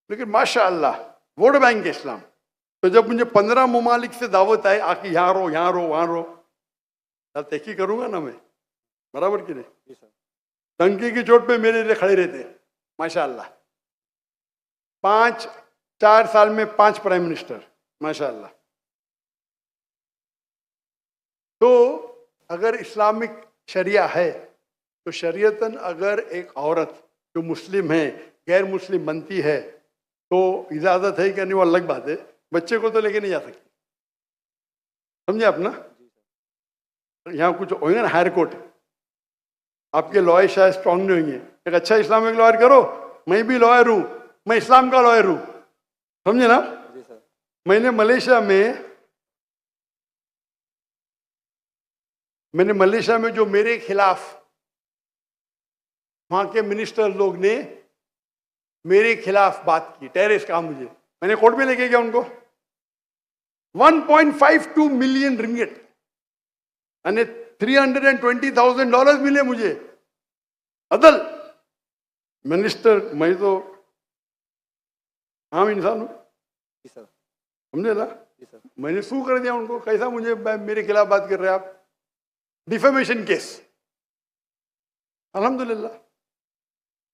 लेकिन माशाल्लाह वोट बैंक है इस्लाम। तो जब मुझे 15 ममालिक से दावत आए आके यहाँ रो वहाँ रो, तहकी करूंगा ना मैं, बराबर कि नहीं? टंकी की चोट पे मेरे लिए खड़े रहते माशाल्लाह। 4 साल में 5 प्राइम मिनिस्टर माशाल्लाह। तो अगर इस्लामिक शरिया है तो शरीयतन अगर एक औरत जो मुस्लिम है गैर मुस्लिम बनती है तो इजाजत है कि नहीं, वो अलग बात है। बच्चे को तो लेके नहीं जा सकती, समझे अपना? यहाँ कुछ होंगे ना हायर कोर्ट, आपके लॉयर शायद स्ट्रांग नहीं होंगे, एक अच्छा इस्लामिक लॉयर करो। मैं भी लॉयर हूँ, मैं इस्लाम का लॉयर हूँ, समझे ना? मैंने मलेशिया में जो मेरे खिलाफ वहां के मिनिस्टर लोग ने मेरे खिलाफ बात की, टेररिस्ट कहा मुझे, मैंने कोर्ट में लेके गया उनको। 1.52 मिलियन रिंगिट यानी $320,000 मिले मुझे। अदल मिनिस्टर, मैं तो आम इंसान हूँ, समझे ना। मैंने सू कर दिया उनको, कैसा मुझे मेरे खिलाफ बात कर रहे हैं आप, डिफेमेशन केस। अल्हम्दुलिल्लाह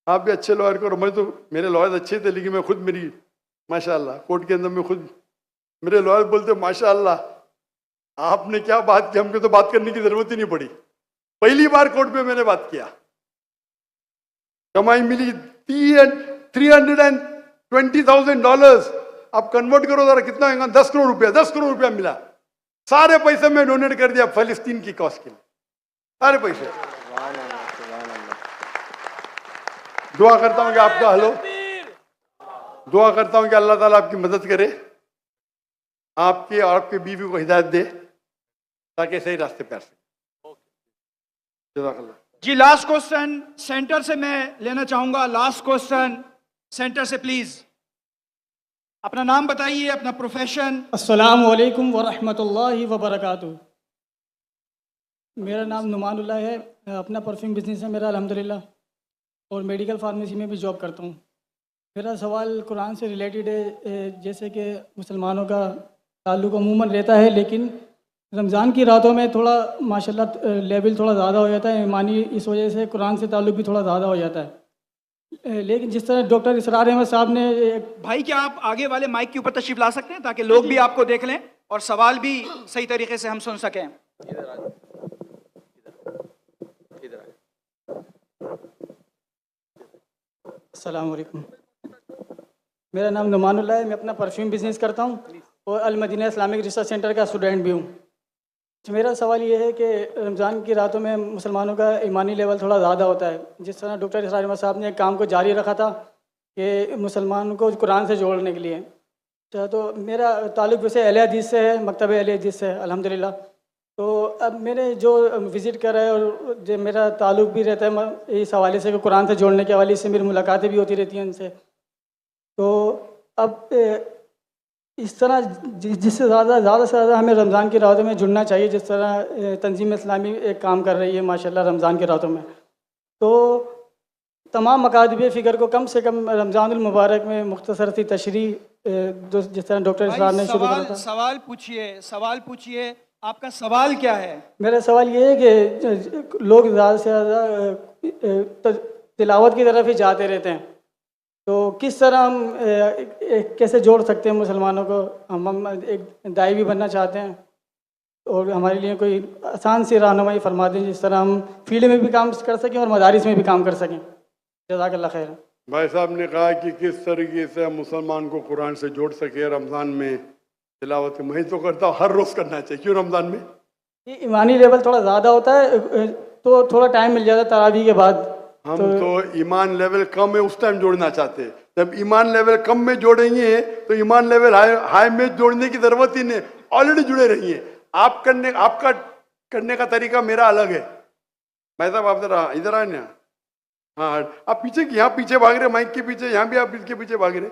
आप भी अच्छे लॉयर करो। मैं तो, मेरे लॉयर अच्छे थे, लेकिन मैं खुद, मेरी माशाअल्लाह कोर्ट के अंदर में खुद मेरे लॉयर बोलते माशाअल्लाह आपने क्या बात की, हमको तो बात करने की जरूरत ही नहीं पड़ी। पहली बार कोर्ट में मैंने बात किया, कमाई मिली $320,000। आप कन्वर्ट करो जरा, कितना होगा? 10 करोड़ रुपया। 10 करोड़ रुपया मिला। सारे पैसे मैं डोनेट कर दिया फलस्तीन की कॉज के लिए, सारे पैसे। दुआ करता हूं कि आपका हलो, दुआ करता हूं कि अल्लाह ताला आपकी मदद करे, आपके और आपके बीवी को हिदायत दे ताकि सही रास्ते पे आ सके। जज़ाकल्लाह। जी लास्ट क्वेश्चन सेंटर से मैं लेना चाहूंगा। लास्ट क्वेश्चन सेंटर से प्लीज। अपना नाम बताइए, अपना प्रोफेशन। अस्सलामु अलैकुम वरहमतुल्लाहि वबरकातुहू। मेरा नाम नुमानुल्लाह है, अपना परफ्यूम बिजनेस है मेरा अल्हम्दुलिल्लाह, और मेडिकल फार्मेसी में भी जॉब करता हूँ। मेरा सवाल कुरान से रिलेटेड है। जैसे कि मुसलमानों का ताल्लुक़ अमूमन रहता है, लेकिन रमज़ान की रातों में थोड़ा माशाल्लाह लेवल थोड़ा ज़्यादा हो जाता है ईमानी, इस वजह से कुरान से ताल्लुक़ भी थोड़ा ज़्यादा हो जाता है। लेकिन जिस तरह डॉक्टर इसरार अहमद साहब ने भाई क्या आप आगे वाले माइक के ऊपर तशरीफ ला सकते हैं ताकि लोग भी आपको देख लें और सवाल भी सही तरीके से हम सुन सकें। अस्सलाम वालेकुम। मेरा नाम नुमानुल्लाह है, मैं अपना परफ्यूम बिजनेस करता हूँ और अल मदीना इस्लामिक रिसर्च सेंटर का स्टूडेंट भी हूँ। तो मेरा सवाल ये है कि रमज़ान की रातों में मुसलमानों का ईमानी लेवल थोड़ा ज़्यादा होता है। जिस तरह डॉक्टर इसरार अहमद साहब ने एक काम को जारी रखा था कि मुसलमानों को कुरान से जोड़ने के लिए, तो मेरा ताल्लुक़ वैसे अहले हदीस से है, मकतब अहले हदीस से है अल्हम्दुलिल्लाह। तो अब मेरे जो विज़िट कर रहे हैं और जो मेरा ताल्लुक़ भी रहता है इस हवाले से कि कुरान से जोड़ने के हवाले से मेरी मुलाकातें भी होती रहती हैं उनसे। तो अब इस तरह जिससे ज़्यादा से ज़्यादा हमें रमज़ान की रातों में जुड़ना चाहिए, जिस तरह तंजीम इस्लामी एक काम कर रही है माशाल्लाह रमज़ान की रातों में। तो तमाम मकातब फ़िक्र को कम से कम रमज़ानुल मुबारक में मुख्तसर सी तशरीह जिस तरह डॉक्टर इसरार ने शुरू करा था। सवाल पूछिए, आपका सवाल क्या है? मेरा सवाल ये है कि लोग ज़्यादा से ज़्यादा तिलावत की तरफ ही जाते रहते हैं, तो किस तरह हम कैसे जोड़ सकते हैं मुसलमानों को? हम एक दाई भी बनना चाहते हैं और हमारे लिए कोई आसान सी रहनुमाई फरमा दें जिस तरह हम फील्ड में भी काम कर सकें और मदारिस में भी काम कर सकें। जज़ाकल्लाह खैर। भाई साहब ने कहा कि किस तरीके से हम मुसलमान को कुरान से जोड़ सके रमज़ान में तिलावत। मैं तो करता हूँ हर रोज़ करना चाहिए। क्यों? रमज़ान में ये ईमानी लेवल थोड़ा ज़्यादा होता है तो थोड़ा टाइम मिल जाता है तरावी के बाद। हम तो ईमान लेवल कम है उस टाइम जोड़ना चाहते हैं। जब ईमान लेवल कम में जोड़ेंगे तो ईमान लेवल हाई में जोड़ने की जरूरत ही नहीं, ऑलरेडी जुड़े रहिए। आपका करने का तरीका मेरा अलग है। भाई साहब आप जरा इधर आए ना। हाँ आप पीछे, यहाँ पीछे भाग रहे, माइक के पीछे, यहाँ भी आप इसके पीछे भाग रहे।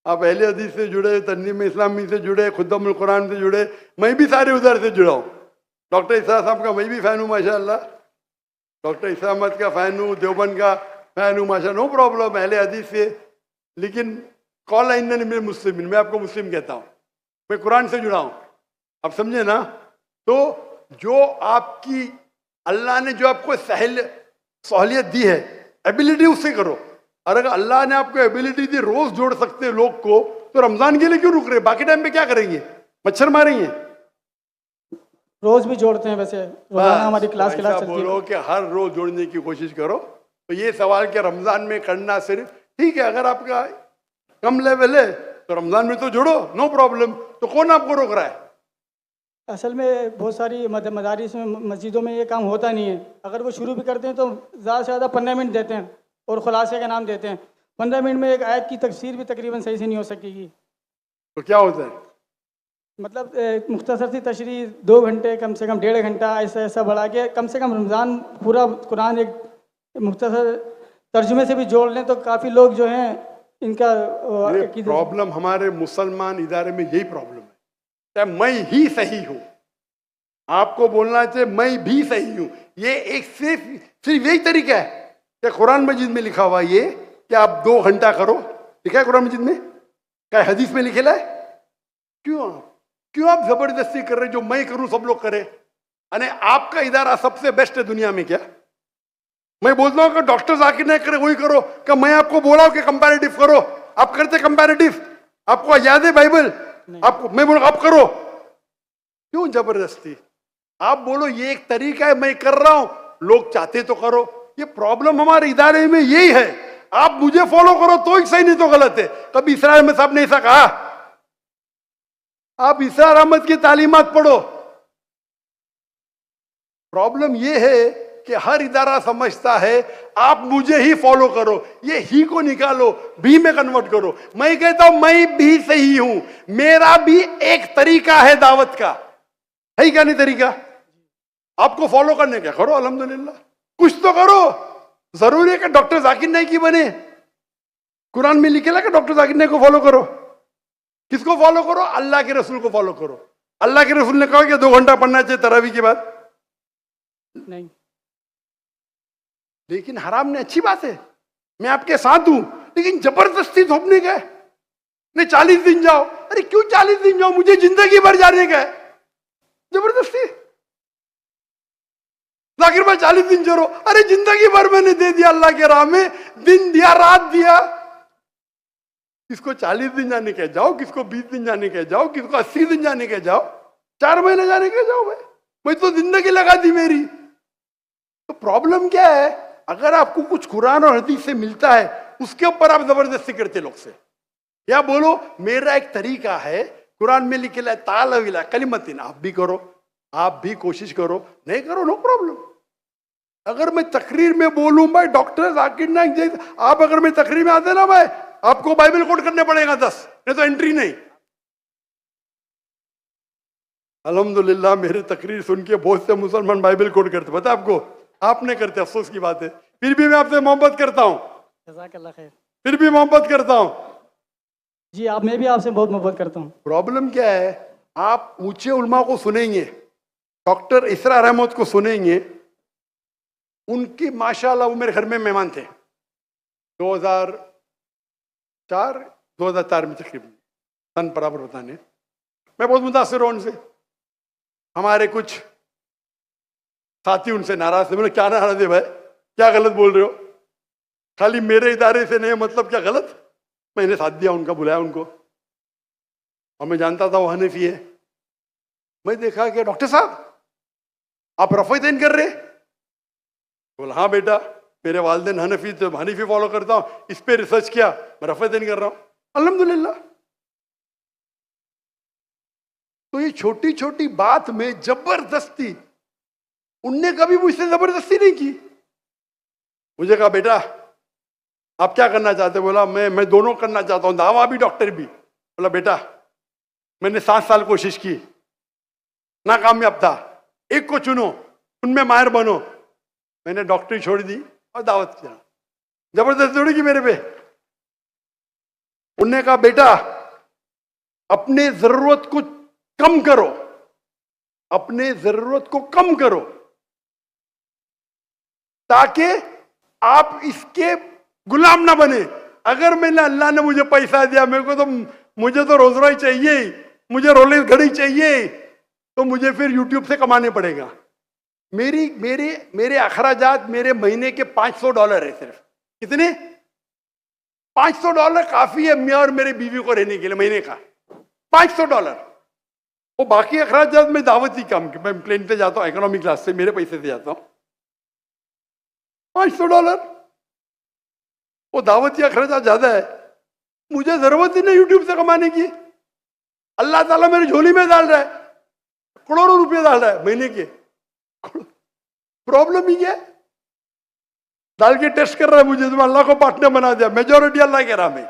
आप अहले हदीस से जुड़े, तंजीम इस्लामी से जुड़े, खुद्दमुल कुरान से जुड़े, मैं भी सारे उधर से जुड़ा हूँ। डॉक्टर इसरार साहब का मैं भी फ़ैन हूँ माशाअल्लाह, डॉक्टर इसरार अहमद का फ़ैन हूँ, देवबंद का फ़ैन हूँ माशा, नो प्रॉब्लम अहले हदीस से। लेकिन कॉल इन मेरे मुस्लिम, मैं आपको मुस्लिम कहता हूँ, मैं कुरान से जुड़ा हूँ। आप समझे ना? तो जो आपकी अल्लाह ने जो आपको सहूलियत दी है, एबिलिटी उससे करो। और अगर अल्लाह ने आपको एबिलिटी दी, रोज जोड़ सकते हैं लोग को, तो रमजान के लिए क्यों रुक रहे? बाकी टाइम पे क्या करेंगे? मच्छर मारेंगे? रोज भी जोड़ते हैं वैसे, रोजाना हमारी क्लास चलती है। बोलो कि हर रोज जोड़ने की कोशिश करो। तो ये सवाल कि रमजान में करना सिर्फ ठीक है, अगर आपका कम लेवल है तो रमजान में तो जोड़ो, नो प्रॉब्लम। तो कौन आपको रोक रहा है? असल में बहुत सारी मदारिस में, मस्जिदों में ये काम होता नहीं है। अगर वो शुरू भी करते हैं तो ज़्यादा से ज़्यादा 15 मिनट देते हैं और खुलासे का नाम देते हैं। 15 मिनट में एक आयत की तफसीर भी तकरीबन सही से नहीं हो सकेगी। तो क्या होता है? मतलब मुख्तसर सी तशरीह 2 घंटे, कम से कम 1.5 घंटा, ऐसा बढ़ा के कम से कम रमज़ान पूरा कुरान एक मुख्तसर तर्जुमे से भी जोड़ लें तो काफ़ी लोग जो हैं इनका प्रॉब्लम हमारे मुसलमान इदारे में यही प्रॉब्लम है। मैं ही सही हूँ, आपको बोलना चाहिए मैं भी सही हूं। ये एक सिर्फ यही तरीका है कि कुरान मजीद में लिखा हुआ ये कि आप 2 घंटा करो, लिखा है कुरान मजीद में, क्या हदीस में लिखेला है? क्यों आप जबरदस्ती कर रहे? जो मैं करूं सब लोग करें। अरे आपका इदारा सबसे बेस्ट है दुनिया में क्या? मैं बोलता हूं कि डॉक्टर जाकिर नहीं करे वही करो, कि मैं आपको बोला हूं कि कंपैरेटिव करो, आप करते कंपैरेटिव? आपको याद है बाइबल? आपको मैं बोला आप करो, क्यों जबरदस्ती? आप बोलो ये एक तरीका है, मैं कर रहा हूं, लोग चाहते तो करो। ये प्रॉब्लम हमारे इदारे में यही है, आप मुझे फॉलो करो तो ही सही, नहीं तो गलत है। कभी इसरार अहमद साहब ने ऐसा कहा? आप इसरार अहमद की तालीमात पढ़ो। प्रॉब्लम ये है कि हर इदारा समझता है आप मुझे ही फॉलो करो, ये ही को निकालो, भी में कन्वर्ट करो। मैं कहता हूं मैं भी सही हूं, मेरा भी एक तरीका है दावत का, है क्या नहीं तरीका? आपको फॉलो करने का करो, अल्हम्दुलिल्लाह कुछ तो करो। जरूरी है कि डॉक्टर जाकिर नाइक की बने? कुरान में लिखेला कि डॉक्टर जाकिर नाइक को फॉलो करो? किसको फॉलो करो? अल्लाह के रसूल को फॉलो करो। अल्लाह के रसूल ने कहा कि 2 घंटा पढ़ना चाहिए तरावी के बाद? नहीं। लेकिन हराम ने अच्छी बात है, मैं आपके साथ हूं, लेकिन जबरदस्ती थोपने का है। नहीं 40 दिन जाओ, अरे क्यों 40 दिन जाओ? मुझे जिंदगी भर जाने का है, जबरदस्ती। जाकिर भाई 40 दिन चलो, अरे जिंदगी भर मैंने दे दिया अल्लाह के राह में, दिन दिया रात दिया। किसको 40 दिन जाने के जाओ, किसको 20 दिन जाने के जाओ, किसको 80 दिन जाने के जाओ, 4 महीने जाने के जाओ। भाई मैं तो जिंदगी लगा दी मेरी। तो प्रॉब्लम क्या है? अगर आपको कुछ कुरान और हदीस से मिलता है उसके ऊपर आप जबरदस्ती करते लोग से, या बोलो मेरा एक तरीका है, कुरान में लिखेला तालविला कलिमतिन, आप भी करो, आप भी कोशिश करो, नहीं करो नो प्रॉब्लम। अगर मैं तकरीर में बोलूं भाई डॉक्टर जाकिर नाइक जैसे, आप अगर मैं तकरीर में आते ना भाई, आपको बाइबल कोट करने पड़ेगा 10, नहीं तो एंट्री नहीं। अल्हम्दुलिल्लाह मेरे तकरीर सुन के बहुत से मुसलमान बाइबल कोट करते, पता आपको? आप नहीं करते, अफसोस की बात है। फिर भी मैं आपसे मोहब्बत करता हूं, जज़ाकल्लाह खैर। फिर भी मोहब्बत करता हूं जी। मैं भी आपसे बहुत मोहब्बत करता हूँ। प्रॉब्लम क्या है? आप ऊंचे उलमा को सुनेंगे, डॉक्टर इसरार अहमद को सुनेंगे, उनकी माशाल्लाह वो मेरे घर में मेहमान थे 2004 में तकरीबन, सन बराबर बताने। मैं बहुत मुतासिर हूं उनसे। हमारे कुछ साथी उनसे नाराज थे। मैंने क्या नाराज है भाई, क्या गलत बोल रहे हो? खाली मेरे इदारे से नहीं, मतलब क्या गलत? मैंने साथ दिया उनका, बुलाया उनको, और मैं जानता था वो हनफी है। मैं देखा कि डॉक्टर साहब आप रफ़ीदैन कर रहे? बोला हाँ बेटा, मेरे वालिदैन हनफी थे, हनीफी फॉलो करता हूँ, इस पे रिसर्च किया, मैं रफ़ीदैन कर रहा हूँ, अल्हम्दुलिल्लाह। तो ये छोटी छोटी बात में जबरदस्ती, उनने कभी मुझसे जबरदस्ती नहीं की। मुझे कहा बेटा आप क्या करना चाहते? बोला मैं दोनों करना चाहता हूँ, दावा भी डॉक्टर भी। बोला बेटा मैंने 7 साल कोशिश की, नाकामयाब था, एक को चुनो, उनमें माहिर बनो। मैंने डॉक्टरी छोड़ दी और दावत किया। जबरदस्ती थोड़ी की मेरे पे। उनने कहा बेटा अपने जरूरत को कम करो, अपने जरूरत को कम करो, ताकि आप इसके गुलाम ना बने। अगर मैंने, अल्लाह ने मुझे पैसा दिया, मुझे तो रोज रोज चाहिए ही, मुझे रोलेक्स घड़ी चाहिए ही, तो मुझे फिर यूट्यूब से कमाने पड़ेगा। मेरे अखराजात मेरे महीने के $500 है सिर्फ। कितने? $500 काफी है मैं और मेरे बीवी को रहने के लिए, महीने का $500। वो बाकी अखराजात में दावती काम की, मैं प्लेन पे जाता हूँ इकोनॉमी क्लास से, मेरे पैसे से जाता हूँ। $500 वो दावती अखराजात ज्यादा है। मुझे जरूरत ही नहीं यूट्यूब से कमाने की। अल्लाह ताला मेरी झोली में डाल रहा है, करोड़ों रुपए डाल रहा है महीने के। प्रॉब्लम ही क्या है? डाल के टेस्ट कर रहा है मुझे, तुम अल्लाह को पार्टनर बना दिया। मेजोरिटी अल्लाह के राह में,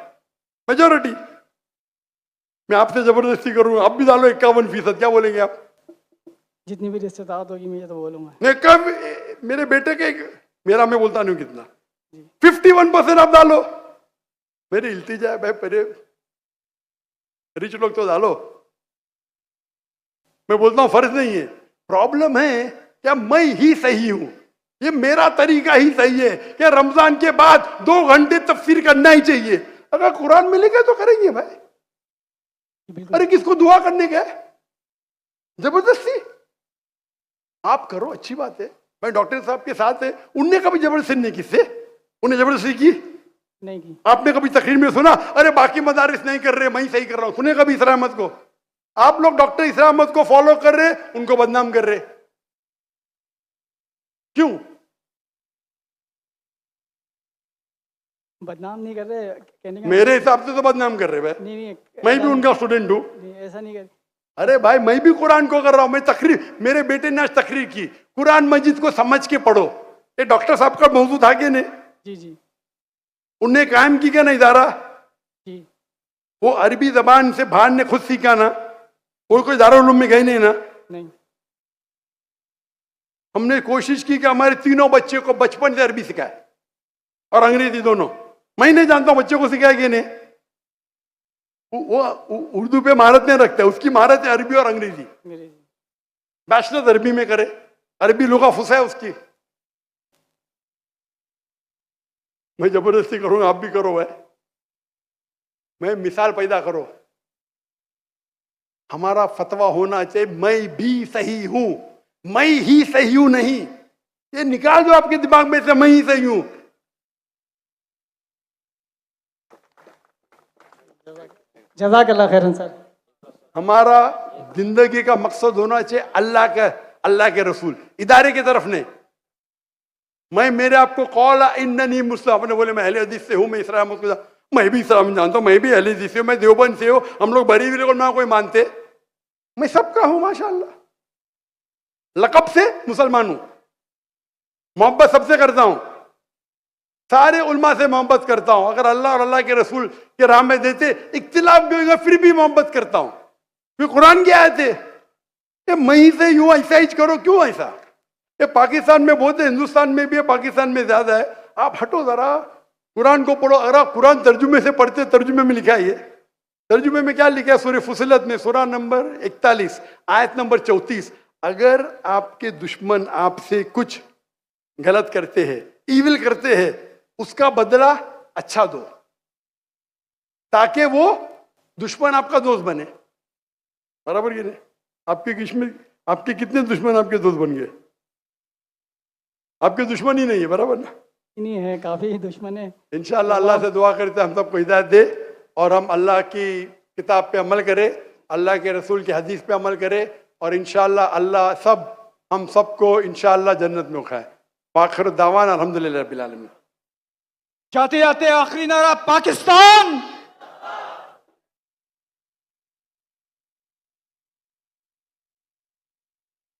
मेजोरिटी। मैं आपसे जबरदस्ती करूंगा, आप भी डालो 51%, क्या बोलेंगे आप? जितनी भी रिश्तेदार होगी मैं तो बोलूंगा। नहीं कब मेरे बेटे के, मेरा मैं बोलता नहीं कितना, 51% आप डालो। मेरी इल्तिजा है भाई, पहले रिच लोग तो डालो। मैं बोलता हूं फर्ज नहीं है, प्रॉब्लम है क्या मैं ही सही हूं, ये मेरा तरीका ही सही है कि रमजान के बाद 2 घंटे तफसीर करना ही चाहिए। अगर कुरान में लिखा तो करेंगे भाई। अरे किसको दुआ करने का है जबरदस्ती? आप करो, अच्छी बात है। मैं डॉक्टर साहब के साथ है, उनने कभी जबरदस्ती नहीं की, से उन्हें जबरदस्ती की नहीं की। आपने कभी तकरीर में सुना अरे बाकी मदारिस नहीं कर रहे मैं ही सही कर रहा हूं? सुने कभी इसरा अहमद को? आप लोग डॉक्टर इसरा अहमद को फॉलो कर रहे, उनको बदनाम कर रहे, क्यों? बदनाम नहीं कर रहे, कहने का मेरे हिसाब से तो बदनाम कर रहे भाई। नहीं, मैं भी उनका स्टूडेंट हूं। नहीं, ऐसा नहीं कर। अरे भाई मैं भी कुरान को कर रहा हूं, मैं तकरीर, मेरे बेटे ने आज तकरीर की, कुरान मजीद को समझ के पढ़ो। ये डॉक्टर साहब का मौजूद था कि नहीं? जी जी उनने कायम की क्या ना इदारा? जी। वो अरबी जबान से बाहर ने खुद सीखा ना, वो कोई दारुल उलूम में गए नहीं ना। नहीं। हमने कोशिश की कि हमारे तीनों बच्चे को बचपन से अरबी सिखाए और अंग्रेजी दोनों। मैं नहीं जानता हूं बच्चे को सिखाया कि नहीं। वो उर्दू पे महारत नहीं रखता है, उसकी महारत है अरबी और अंग्रेजी। बैचलर्स अरबी में करे, अरबी लुगा फुसा है उसकी। मैं जबरदस्ती करूंगा, आप भी करो भाई, मैं मिसाल पैदा करो। हमारा फतवा होना चाहिए मैं भी सही हूं, मैं ही सही हूं नहीं। ये निकाल दो आपके दिमाग में से मैं ही सही हूं। जज़ाकल्लाह खैरन सर। हमारा जिंदगी का मकसद होना चाहिए अल्लाह के रसूल, इदारे की तरफ नहीं। मैं मेरे आपको कौल इन्ननी मुस्लिम, आपने बोले मैं अहले हदीस से हूं, मैं इसरा अहमद को मैं भी इस्लाम जानता हूं, मैं भी अहले हदीस से हूं, मैं देवबंद से हूं, हम लोग बरी भी ना कोई मानते, मैं सबका हूं माशाअल्लाह। लकब से मुसलमान हूं, मोहब्बत सबसे करता हूं, सारे उल्मा से मोहब्बत करता हूं। अगर अल्लाह और अल्लाह के रसूल के राह में देते इख्तिलाफ भी होगा फिर भी मोहब्बत करता हूं। फिर कुरान की आयत है मैं ही से यूं ऐसा ही करो, क्यों ऐसा? ये पाकिस्तान में बहुत है, हिंदुस्तान में भी है, पाकिस्तान में ज्यादा है। आप हटो जरा, कुरान को पढ़ो। अगर आप कुरान तर्जुमे से पढ़ते, तर्जुमे में लिखा है, ये तर्जुमे में क्या लिखा है? सूरह फुसिलत में सूरा नंबर 41 आयत नंबर 34, अगर आपके दुश्मन आपसे कुछ गलत करते हैं, ईविल करते हैं, उसका बदला अच्छा दो ताकि वो दुश्मन आपका दोस्त बने। बराबर कि नहीं? आपके कितने दुश्मन आपके दोस्त बन गए? आपके दुश्मन ही नहीं है, बराबर ना? नहीं है, काफी दुश्मन है। इंशाअल्लाह अल्लाह से दुआ करते हम सबको हिदायत दे और हम अल्लाह की किताब पे अमल करें, अल्लाह के रसूल की हदीस पे अमल करें और इंशाअल्लाह अल्लाह हम सबको इंशाअल्लाह जन्नत में उठाए। आखिर दावाना अल्हम्दुलिल्लाह रब्बिल आलमीन। जाते जाते आखिरी नारा पाकिस्तान